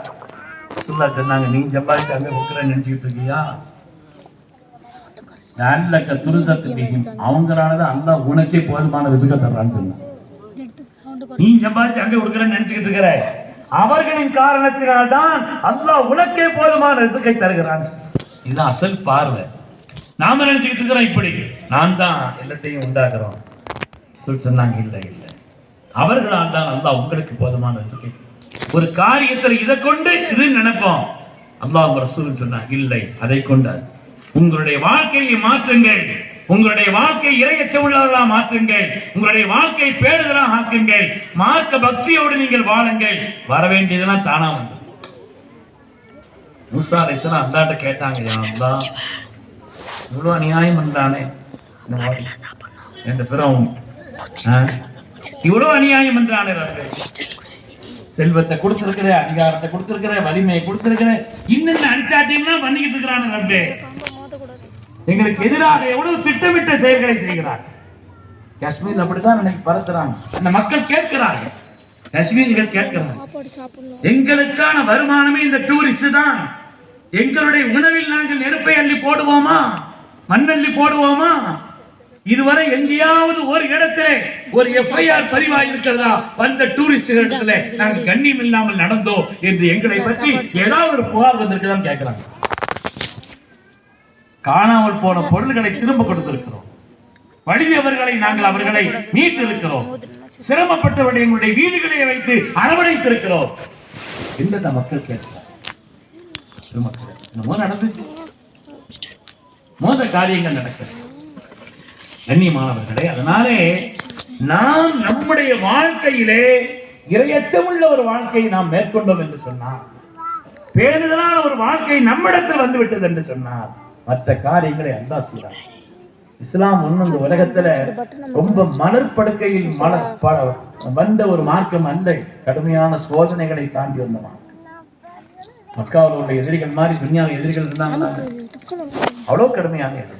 சொன்னாங்க, நீ சம்பாதிச்சு அங்க இருக்கிறேன்னு நினைச்சுக்கிட்டு இருக்கியா? நல்ல துருசத்துக்கு அவங்களாலதான் அல்லாஹ் உனக்கே போதுமான ரிஸ்க தர்றான்னு சொன்னான். நீ சம்பாதிச்சு அங்க கொடுக்கிறேன்னு நினைச்சுக்கிட்டு இருக்கிற, அவர்களின் காரணத்தினால்தான் அல்லாஹ் உனக்கே போதுமான ரிஸ்கை தருகிறான். இதுதான் அசல் பார்வை. நாம நினைச்சுக்கிட்டு இருக்கிறோம் இப்படி நான் தான் எல்லாத்தையும் உண்டாக்குறோம் சொன்னாங்க. இல்ல இல்ல, அவர்களால் தான் அல்லாஹ் உங்களுக்கு போதுமான ரிஸ்கை. ஒரு காரியத்தில் இதை கொண்டு இது நினைப்போம், அல்லாஹ் ரசூல் சொன்னாங்க இல்லை, அதை கொண்டு உங்களுடைய வாழ்க்கையை மாற்றுங்கள், உங்களுடைய வாழ்க்கை இறையச்ச உள்ளவர்களா மாற்றுங்கள், உங்களுடைய வாழ்க்கை பேடுதலாக ஆக்குங்கள், மார்க்க பக்தியோடு நீங்கள் வாழுங்கள். வர வேண்டியதெல்லாம் தானா வந்து. மூசா அலைஹிஸ்ஸலாம் அல்லாஹ்ட்ட கேட்டாங்க, யா அல்லாஹ் இவ்வளவு அநியாயம் பண்றானே இந்த பிறவும், இவ்வளவு அநியாயம் பண்றானே ரப்பே, செல்வத்தை கொடுத்திருக்கிற, அதிகாரத்தை கொடுத்திருக்கிற, வலிமையை கொடுத்திருக்கிற, இன்னும் அடிச்சாட்டியெல்லாம் பண்ணிக்கிட்டு இருக்கிறானே ரப்பே, எங்களுக்கு எதிராக எவ்வளவு திட்டமிட்ட செயல்களை செய்கிறார். காஷ்மீர் அப்படித்தான் இன்னைக்கு பரத்துறாங்க. அந்த மக்கள் கேட்கிறார்கள், காஷ்மீர்கள் கேட்கிறாங்க, எங்களுக்கான வருமானமே இந்த டூரிஸ்ட் தான், எங்களுடைய உணவில் நாங்கள் நெருப்பை அள்ளி போடுவோமா, மண்ணள்ளி போடுவோமா? இதுவரை எங்கேயாவது ஒரு இடத்திலே ஒரு எஃப்ஐஆர் பதிவாகி இருக்கிறதா? வந்த டூரிஸ்ட் இடத்துல நாங்கள் கண்ணியம் இல்லாமல் நடந்தோம் என்று எங்களை பற்றி ஏதாவது ஒரு புகார் வந்திருக்குதான் கேட்கிறாங்க. காணாமல் போன பொருள்களை திரும்ப கொடுத்திருக்கிறோம், வலியவர்களை நாங்கள் அவர்களை மீட்டிருக்கிறோம், சிரமப்பட்டவர்களை எங்களுடைய வீடுகளை வைத்து அரவணைத்திருக்கிறோம் என்று மக்கள் கேட்கிறார். நடந்துச்சு, மோத காரியங்கள் நடக்கிறது கண்ணியமானவர்களே. அதனாலே நாம் நம்முடைய வாழ்க்கையிலே இறையச்சமுள்ள ஒரு வாழ்க்கையை நாம் மேற்கொண்டோம் என்று சொன்னார், பேணுதலான ஒரு வாழ்க்கை நம்மிடத்தில் வந்து விட்டது என்று சொன்னார், மற்ற காரியங்களை அல்லாஹ் செய்தார். இஸ்லாம் ஒன்னும் இந்த உலகத்துல ரொம்ப மலர்படுக்கையில் வந்த ஒரு மார்க்கம் அல்ல, கடுமையான சோதனைகளை தாண்டி வந்த மார்க்கம். மக்காவில் உள்ள எதிரிகள் மாதிரி துன்யாவில் எதிரிகள் இருந்தாங்க, அவ்வளவு கடுமையான எதிரி.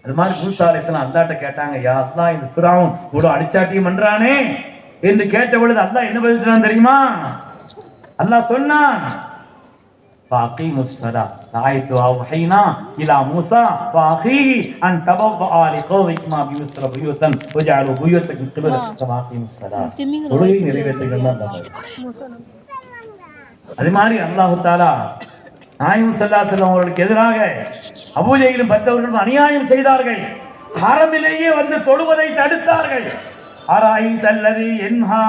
அது மாதிரி மூசா அலைஹிஸ்ஸலாம் அல்லாஹ்ட்ட கேட்டாங்க, யா அல்லாஹ் இந்த ஃபிரௌன் இவ்வளவு அடிச்சாட்டியம் பண்றானே என்று கேட்ட பொழுது அல்லாஹ் என்ன பதில் சொன்னான் தெரியுமா? அல்லாஹ் சொன்னான், فاقيموا الصلاة آية أوحينا إلى موسى وأخيه أن تبوأ لقومكما بمصر بيوتا وجعلوا بيوتكم قبلة فاقيموا الصلاة தொழுகை நிறைவேற்றுங்கள். அதே மாதிரி அல்லாஹ் தஆலா நாயகம் ஸல்லல்லாஹு அலைஹி வஸல்லம் அவர்களுக்கு எதிராக அபூ ஜஹலும் மற்றவர்களும் அநியாயம் செய்தார்கள். ஹரமிலேயே வந்து தொழுவதை தடுத்தார்கள். அராயிதல்லதி யன்ஹா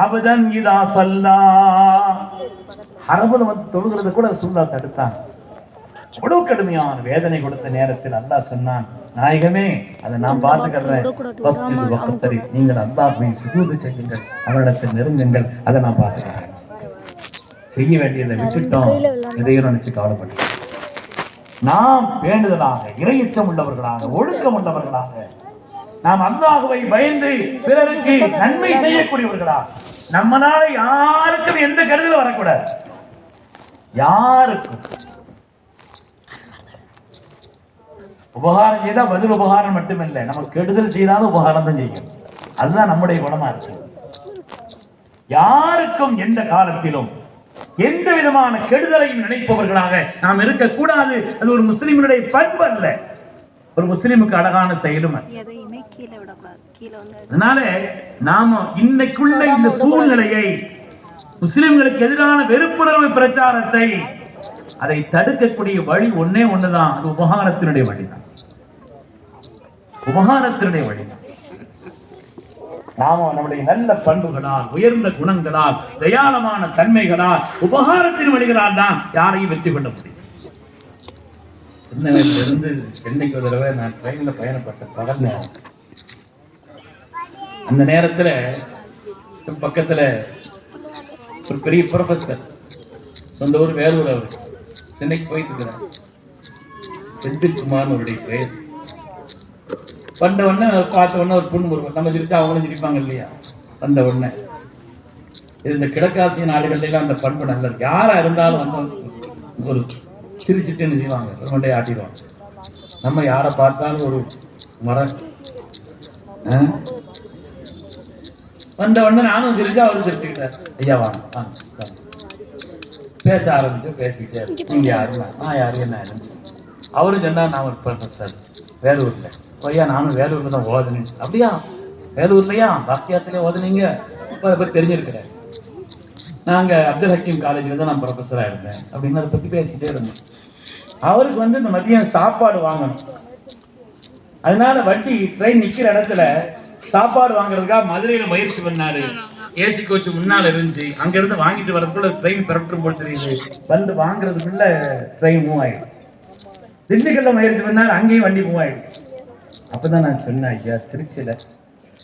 அபதன் இதா ஸல்லா, ஹரமில் வந்து தொழுகிறது கூட ரசூலுல்லாஹ் தடுத்தாங்க. அவ்வளவு கடுமையான வேதனை கொடுத்த நேரத்தில் அல்லாஹ் சொன்னான், நாயகமே அதை நான் பார்த்துக்கிறேன், நீங்கள் அல்லாஹ்வை சுஜூது செய்யுங்கள், அவரிடத்தில் நெருங்குங்கள், அதை நான் பார்த்துக்கிறேன். செய்ய வேண்டியதை விட்டுட்டோம், எதையும் நினைச்சு கவலைப்பட்டோம். நாம் வேண்டுதலாக இறையச்சம் உள்ளவர்களாக ஒழுக்கம் உள்ளவர்களாக நாம் அல்லாஹ்வை பயந்து பிறருக்கு நன்மை செய்யக்கூடியவர்களா, நம்மளால யாருக்கும் எந்த கருதலும் வரக்கூடாது. யாருக்கும் உபகாரம் செய்தா பதில் உபகாரம் மட்டுமில்லை, நமக்கு கெடுதல் செய்தாலும் உபகாரம் தான் செய்யும். அதுதான் நம்முடைய குணமா இருக்கு. யாருக்கும் எந்த காலத்திலும் எந்த விதமான கெடுதலையும் நினைப்பவர்களாக நாம் இருக்கக்கூடாது. அது ஒரு முஸ்லிமினுடைய பண்பு அல்ல, ஒரு முஸ்லிமுக்கு அழகான செயலும் அல்ல. அதனால நாம இன்னைக்குள்ள இந்த சூழ்நிலையை, முஸ்லிம்களுக்கு எதிரான வெறுப்புணர்வு பிரச்சாரத்தை, அதை தடுக்கக்கூடிய வழி ஒன்னே ஒண்ணுதான், அது உபகாரத்தினுடைய வழிதான். உபகாரத்தினுடைய வழிதான். நாம நம்முடைய நல்ல பண்புகளால், உயர்ந்த குணங்களால், தயாளமான தன்மைகளால், உபகாரத்தின் வழிகளால் தான் யாரையும் வெற்றி கொள்ள முடியும். இருந்து சென்னைக்கு ஒரு தடவை நான் ட்ரெயின்ல பயணப்பட்ட பகல் நேரம். அந்த நேரத்துல பக்கத்துல ஒரு பெரிய ப்ரொஃபஸர், சொந்த ஊர் வேலூர், அவர் சென்னைக்கு போயிட்டு இருக்கிறார். செந்தில் குமார் அவருடைய பெயர். வந்த உடனே பார்த்த உடனே ஒரு பொண்ணு வருவோம், நம்ம சிரிச்சா அவங்களும் சிரிப்பாங்க இல்லையா. வந்த உடனே இந்த கிழக்காசிய நாடுகள்ல எல்லாம் அந்த பண்பு நல்லது. யாரா இருந்தாலும் வந்து ஒரு சிரிச்சுட்டு என்ன செய்வாங்க, ஒரு மண்டையை ஆட்டிடுவாங்க. நம்ம யாரை பார்த்தாலும் ஒரு மரம். வந்த உடனே நானும் சிரிச்சா அவரும் சிரிச்சுக்கிட்டார். ஐயா வாங்க பேச ஆரம்பிச்சு. பேசிக்கிட்டே நீங்க யாருன்னா நான் யாரு என்ன அவரும் சொன்னா, நான் ஒரு ப்ரொஃபஸர் வேலூர்ல. ஐயா நானும் வேலூர்ல தான் ஓதுனேன். அப்படியா, வேலூர்லையா பாக்கியத்திலே ஓதுனீங்க? அதை பத்தி தெரிஞ்சிருக்கிறேன். நாங்க அப்துல் ஹக்கீம் காலேஜ்ல தான் நான் ப்ரொஃபஸரா இருந்தேன் அப்படின்னு அதை பத்தி பேசிட்டே இருந்தேன். அவருக்கு வந்து இந்த மதியம் சாப்பாடு வாங்கணும். அதனால வண்டி ட்ரெயின் நிக்கிற இடத்துல சாப்பாடு வாங்குறதுக்காக மதுரையில முயற்சி பண்ணாரு. ஏசி கோச்சு முன்னால இருந்துச்சு. அங்க இருந்து வாங்கிட்டு வரதுக்குள்ள ட்ரெயின் பிறட்டும் போல் தெரியுது. வந்து வாங்குறதுக்குள்ள ட்ரெயின் மூவ் ஆயிடுச்சு. திண்டுக்கல்ல முயற்சி பண்ணாரு, அங்கேயும் வண்டி மூவ் ஆயிடுச்சு. அப்பதான் நான் சொன்னேன், ஐயா திருச்சியில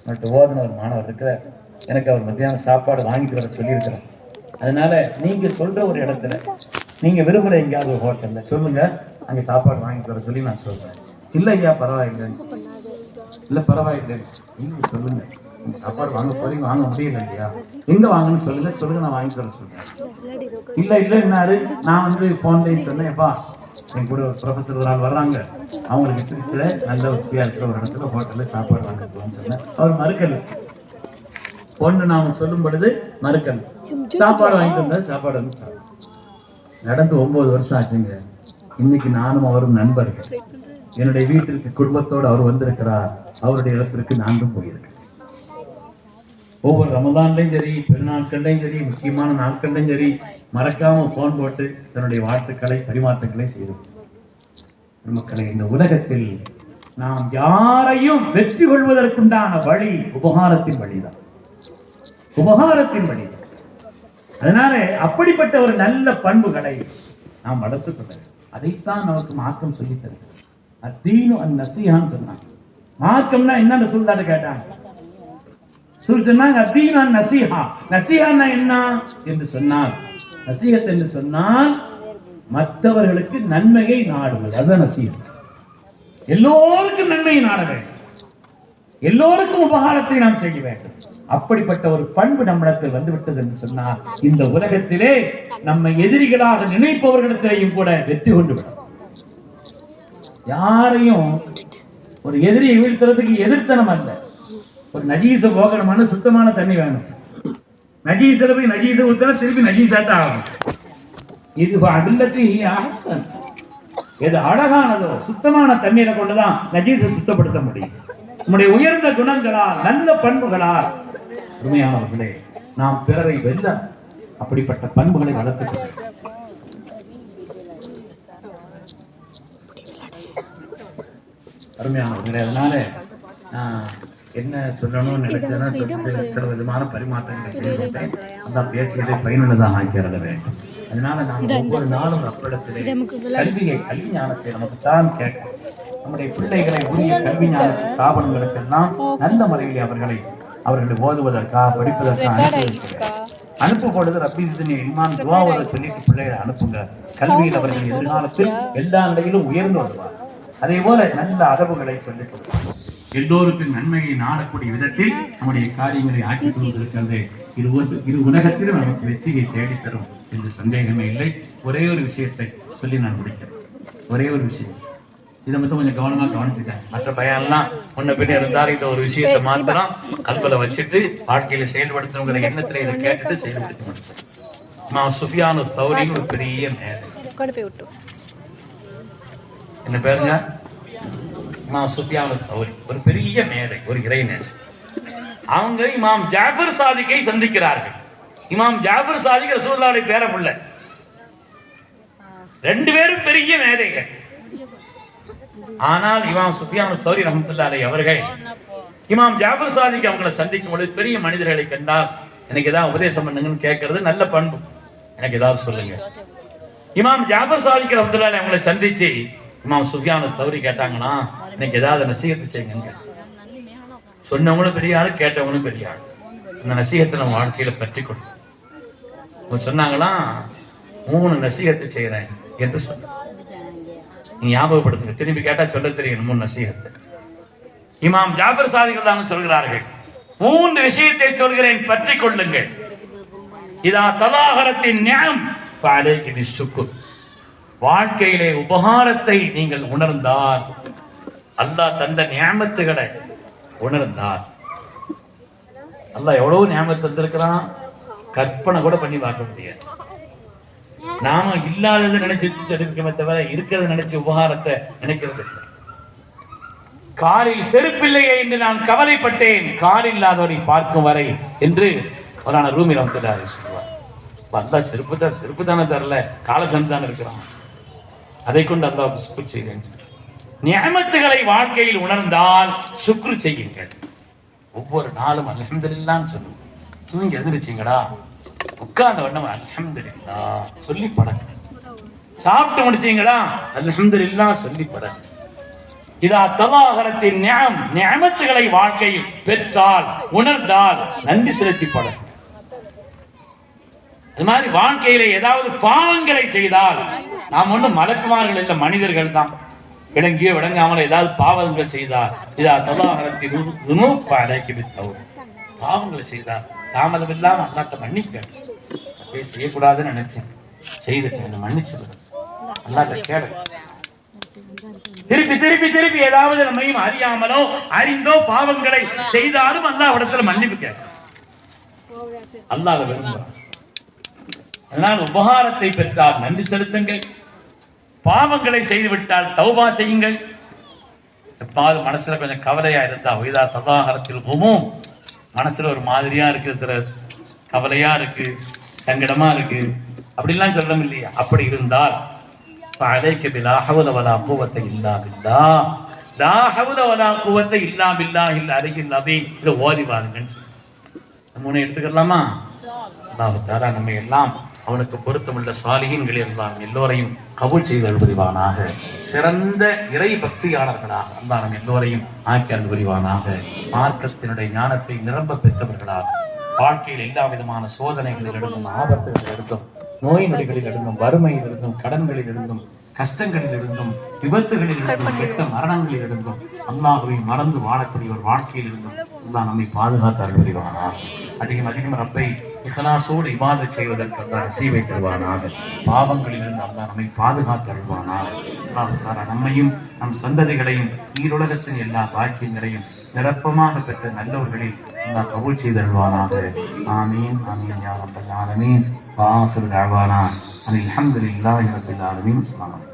மட்டும் ஓதுன ஒரு மாணவர் இருக்கிறார், எனக்கு அவர் மத்தியானம் சாப்பாடு வாங்கிட்டு வர சொல்லியிருக்கிறேன். அதனால நீங்க சொல்ற ஒரு இடத்துல, நீங்க விரும்புற எங்கேயாவது ஒரு ஹோட்டல்ல சொல்லுங்க, அங்க சாப்பாடு வாங்கிட்டு வர சொல்லி நான் சொல்றேன். இல்ல ஐயா பரவாயில்லைன்னு. இல்ல பரவாயில்லை, நீங்க சொல்லுங்க, நீங்க சாப்பாடு வாங்க போறீங்க, வாங்க முடியல இல்லையா, எங்க வாங்கன்னு சொல்லுங்க, சொல்லுங்க நான் வாங்கிட்டு வர சொல்றேன். இல்ல இல்லைன்னாரு. நான் வந்து போன்லைன்னு சொன்னேன்ப்பா, என் கூட ஒரு ப்ரொஃபஸர் ஒரு ஆள் வர்றாங்க, அவங்களுக்கு திருச்சியில நல்ல வசதியா இருக்கிற ஒரு இடத்துல ஹோட்டல்ல சாப்பாடு வாங்கிட்டு சொன்னேன். அவர் மறுக்கல. பொண்ணு நாம சொல்லும் பொழுது மறுக்கல. சாப்பாடு வாங்கிட்டு வந்தா சாப்பாடு வந்து நடந்து 9 வருஷம் ஆச்சுங்க. இன்னைக்கு நானும் அவரும் நண்பர்கள். என்னுடைய வீட்டிற்கு குடும்பத்தோடு அவர் வந்திருக்கிறார். அவருடைய இடத்திற்கு நானும் போயிருக்கேன். ஒவ்வொரு ரமதான்லையும் சரி, பெருநாட்கள்லையும் சரி, முக்கியமான நாட்கள்லையும் சரி, மறக்காம போன் போட்டு தன்னுடைய வாழ்த்துக்களை பரிமாற்றங்களை செய்து. மக்களை, இந்த உலகத்தில் நாம் யாரையும் வெற்றி கொள்வதற்குண்டான வழி உபகாரத்தின் வழிதான். உபகாரத்தின் வழி. அதனால அப்படிப்பட்ட ஒரு நல்ல பண்புகளை நாம் வளர்த்துக் கொள்ள, அதைத்தான் நமக்கு மார்க்கம் சொல்லி தருகிறது. அத்தீனு அந்நஸீஹான்னு சொன்னாங்க. மார்க்கம்னா என்னன்னு சொல்லிட்டு கேட்டாங்க. சொன்னாங்க அத்தீனு அந்நஸீஹா. நஸீஹான்னா என்ன என்று சொன்னால், நஸீஹத் என்று சொன்னால் மற்றவர்களுக்கு நன்மையை நாடுவது, அதுதான் நஸீஹத். எல்லோருக்கும் நன்மையை நாட வேண்டும், எல்லோருக்கும் உபகாரத்தை நாம் செய்ய வேண்டும். அப்படிப்பட்ட ஒரு பண்பு நம்மிடத்தில் வந்துவிட்டது என்று சொன்னால், இந்த உலகத்திலே நம்மை எதிரிகளாக நினைப்பவர்களிடத்திலேயும் கூட வெற்றி கொண்டு விடும். யாரையும் ஒரு எதிரியை வீழ்த்துறதுக்கு எதிர்த்தனம் அல்ல. ஒரு நஜீச போகணும்னு சுத்தமான தண்ணி வேணும். நஜீசில போய் நஜீச ஊத்தா திருப்பி நஜீசாத்தான் ஆகணும். இது அபில்லத்தி அஹ்சன், எது அழகானதோ சுத்தமான தண்ணீரை கொண்டுதான் நஜீஸை சுத்தப்படுத்த முடியும். நம்முடைய உயர்ந்த குணங்களால் நல்ல பண்புகளால் உண்மையானவர்களே நாம் பிறரை வெல்ல அப்படிப்பட்ட பண்புகளை வளர்த்துக் அருமையானவர்களே. அதனால என்ன சொல்லணும்னு நினைச்சதுன்னா சில விதமான பரிமாற்றங்களை செய்துவிட்டேன். அதான் பேசியதை பயனுள்ளதாக ஆக்கிரத வேண்டும். அதனால நாம் ஒவ்வொரு நாளும் அப்பிடத்திலே கல்வி ஞானத்தை நமக்கு தான் கேட்கும். நம்முடைய பிள்ளைகளை உரிய கல்வி ஞான ஸ்தாபனங்களுக்கெல்லாம் நல்ல முறையில் அவர்களை ஓதுவதற்காக படிப்பதற்காக அனுப்பும் பொழுது ரப்பி ஜித்னி இல்மான் துஆவை சொல்லிட்டு பிள்ளைகளை அனுப்புங்க. கல்வியில் அவர்கள் எதிர்காலத்தில் எல்லா நிலையிலும் உயர்ந்து வருவார். அதே போல நல்ல அதவுகளை சொல்லிக் கொடுப்பார். எல்லோருக்கும் நன்மையை நாடக்கூடிய விதத்தில் நம்முடைய காரியங்களை ஆக்கிக் கொண்டிருக்கிறது. இரு உலகத்திலும் நமக்கு வெற்றியை தேடித்தரும் என்று சந்தேகமே இல்லை. ஒரே ஒரு விஷயத்தை சொல்லி நான் முடிக்கிறேன். ஒரே ஒரு விஷயம், இதை மட்டும் கொஞ்சம் கவனமா கவனிச்சுட்டேன். மற்ற பையன்லாம் முன்ன பின்ன இருந்தாலும் இந்த ஒரு விஷயத்தை மாத்திரம் கல்வில வச்சுட்டு வாழ்க்கையில செயல்படுத்தணுங்கிற எண்ணத்துல இதை கேட்டுட்டு செயல்படுத்தி முடிச்சேன். இமாம் சுஃபியானு சௌரின்னு ஒரு பெரிய மேதை. என்ன பேருங்க? இமாம் சுஃபியானு சௌரி, ஒரு பெரிய மேதை, ஒரு இறைநேசர். அவங்க இமாம் ஜாஃபர் சாதிக்கை சந்திக்கிறார்கள். இமாம் ஜாஃபர் சாதிக் ரசூலுல்லாஹ்வுடைய பேரப்புள்ள. ரெண்டு பேரும் பெரிய மேதைகள். ஆனால் இமாம் சுஃபியானு சௌரி ரஹ்மத்துல்லாஹி அலைஹி அவர்கள் இமாம் ஜாஃபர் சாதிக் அவங்களை சந்திக்கும் பொழுது பெரிய மனிதர்களை கண்டால் எனக்கு ஏதாவது உபதேசம் பண்ணுங்கன்னு கேட்கறது நல்ல பண்பு. எனக்கு ஏதாவது சொல்லுங்க. இமாம் ஜாஃபர் சாதிக் ரஹ்மத்துல்லாஹி அலைஹி அவங்களை சந்திச்சு இமாம் சுஃபியானு சௌரி கேட்டாங்கன்னா எனக்கு ஏதாவது நசீகத்து செய்யுங்க. சொன்னவங்களும் பெரிய ஆளு, கேட்டவங்களும் பெரிய ஆளு. இந்த நசீகத்தை நம்ம வாழ்க்கையில பற்றி கொடுக்கும். சொன்னாங்களாம் 3 நசீகத்தை செய்யறேன் என்று சொன்ன. நீ ஞாபகப்படுத்துங்க, திரும்பி கேட்டா சொல்ல தெரியும் 3 நசீகத்தை. இமாம் ஜாஃபர் சாதிக் தான் சொல்கிறார்கள், 3 விஷயத்தை சொல்கிறேன், பற்றி கொள்ளுங்கள். இதா தலாஹரத்தின் நியம் ஃபஅலைக பிஷ்ஷுக்ர். வாழ்க்கையிலே உபகாரத்தை நீங்கள் உணர்ந்தால், அல்லாஹ் தந்த நியாமத்துகளை உணர்ந்தால், அல்லாஹ் எவ்வளவு நியாமத்து தந்திருக்கிறான், கற்பனை கூட பண்ணி பார்க்க முடியாது. நாம இல்லாததை நினைச்சு இருக்கமே தவிர இருக்கிறத நினைச்சு உபகாரத்தை நினைக்கிறது. காலில் செருப்பில்லையே என்று நான் கவலைப்பட்டேன், கால் இல்லாதவரை பார்க்கும் வரை என்று ஒரு ரூமி ரஹ்மத்துல்லாஹி சொல்வார். அல்லாஹ் செருப்பு தானே தரல, காலத்தன் தான் இருக்கிறான். அதை கொண்டு அல்லாஹ் சுக்ர் செய்கிறேன். நியமத்துகளை வாழ்க்கையில் உணர்ந்தால் சுக்ரு செய்யுங்கள். ஒவ்வொரு நாளும் அல்ஹம்துலில்லாஹ்னு சொல்லுங்க. தூங்கி எழுந்திருச்சீங்களா, உட்கார்ந்த உடனே அல்ஹம்துலில்லாஹ் சொல்லி படங்க. சாப்பிட்டு முடிச்சீங்களா, அல்ஹம்துலில்லாஹ் சொல்லி படங்க. இதா தலாஹரத்தின் நியமத்துகளை வாழ்க்கையில் பெற்றால் உணர்ந்தால் நன்றி செலுத்தி படங்க. அது மாதிரி வாழ்க்கையில ஏதாவது பாவங்களை செய்தால், நாம் ஒன்றும் மலக்குமார்கள் இல்ல, மனிதர்கள் தான். விளங்கிய விளங்காமல் ஏதாவது பாவங்கள் செய்தால், இதா தலாஹரத்தின் துனூப் ஃபஅலைக பித்தௌபா. பாவங்களை செய்தால் தாமதம் இல்லாம அல்லாஹ்ட்ட மன்னிப்பு கேட்க. அப்படியே செய்யக்கூடாதுன்னு நினைச்சேன், செய்துட்டேன், மன்னிச்சிருக்கேன், அல்லாஹ்ட்ட கேளு. திருப்பி திருப்பி திருப்பி ஏதாவது நம்மையும் அறியாமலோ அறிந்தோ பாவங்களை செய்தாலும் அல்லாஹ் இடத்துல மன்னிப்பு கேட்க. அல்லாஹ் விரும்புகிறான். அதனால் உபகாரத்தை பெற்றால் நன்றி செலுத்துங்கள், பாவங்களை செய்துவிட்டால் தௌபா செய்யுங்கள். எப்பாவது மனசுல கொஞ்சம் கவலையா இருந்தா, இதா தலாஹரத்தில் ஹுமூம், மனசுல ஒரு மாதிரியா இருக்கு, சில கவலையா இருக்கு, சங்கடமா இருக்கு, அப்படிலாம் சொல்லணும் இல்லையா? அப்படி இருந்தால் ஃபஅலைக பிலா ஹவ்ல வலா குவத்த இல்லா பில்லாஹ், லா ஹவ்ல வலா குவத்த இல்லா பில்லாஹில் அலியில் அஸீம். இதை ஓதி பாருங்கன்னு சொல்லி 3 எடுத்துக்கலாமா? அல்லாஹ் தஆலா நம்ம எல்லாம் அவனுக்கு பொருத்தமுள்ள சாலிஹீன்களில் எல்லாம் எல்லோரையும் கபூல் செய்து புரிவானாக. சிறந்த இறை பக்தியாளர்களாக அல்லாஹ் நம் எல்லோரையும் ஆக்கி அருள் புரிவானாக. மார்க்கத்தினுடைய ஞானத்தை நிரம்ப பெற்றவர்களாக வாழ்க்கையில் எல்லா விதமான சோதனைகளில் இருந்தும், ஆபத்துகளில் இருந்தும், நோய் நொடிகளில் இருந்தும், வறுமையில் இருந்தும், கடன்களில் இருந்தும், கஷ்டங்களில் இருந்தும், விபத்துகளில் இருந்தும், கெட்ட மரணங்களில் இருந்தும், அல்லாஹ்வை மறந்து வாழக்கூடிய ஒரு வாழ்க்கையில் இருந்தும் அல்லாஹ் நம்மை பாதுகாத்து அருள் புரிவானாக. அதிகம் அதிகம் ரப்பை இஹ்லாஸோடு இபாதத் செய்வதற்கு அல்லாஹ் நசீபை தருவானாக. பாவங்களில் இருந்து அல்லாஹ் நம்மை பாதுகாத்து அருள்வானாக. அல்லாஹ் தஆலா நம்மையும் நம் சந்ததிகளையும் ஈருலகத்தின் எல்லா பாக்கியங்களையும் நிரப்பமாக பெற்ற நல்லவர்களில் அல்லாஹ் கபூல் செய்து அருள்வானாக. ஆமீன் ஆமீன் யா ரப்பல் ஆலமீன். ஆஃபிரு தஅவானா அல்ஹம்துலில்லாஹி ரப்பில் ஆலமீன். அஸ்ஸலாமு அலைக்கும்.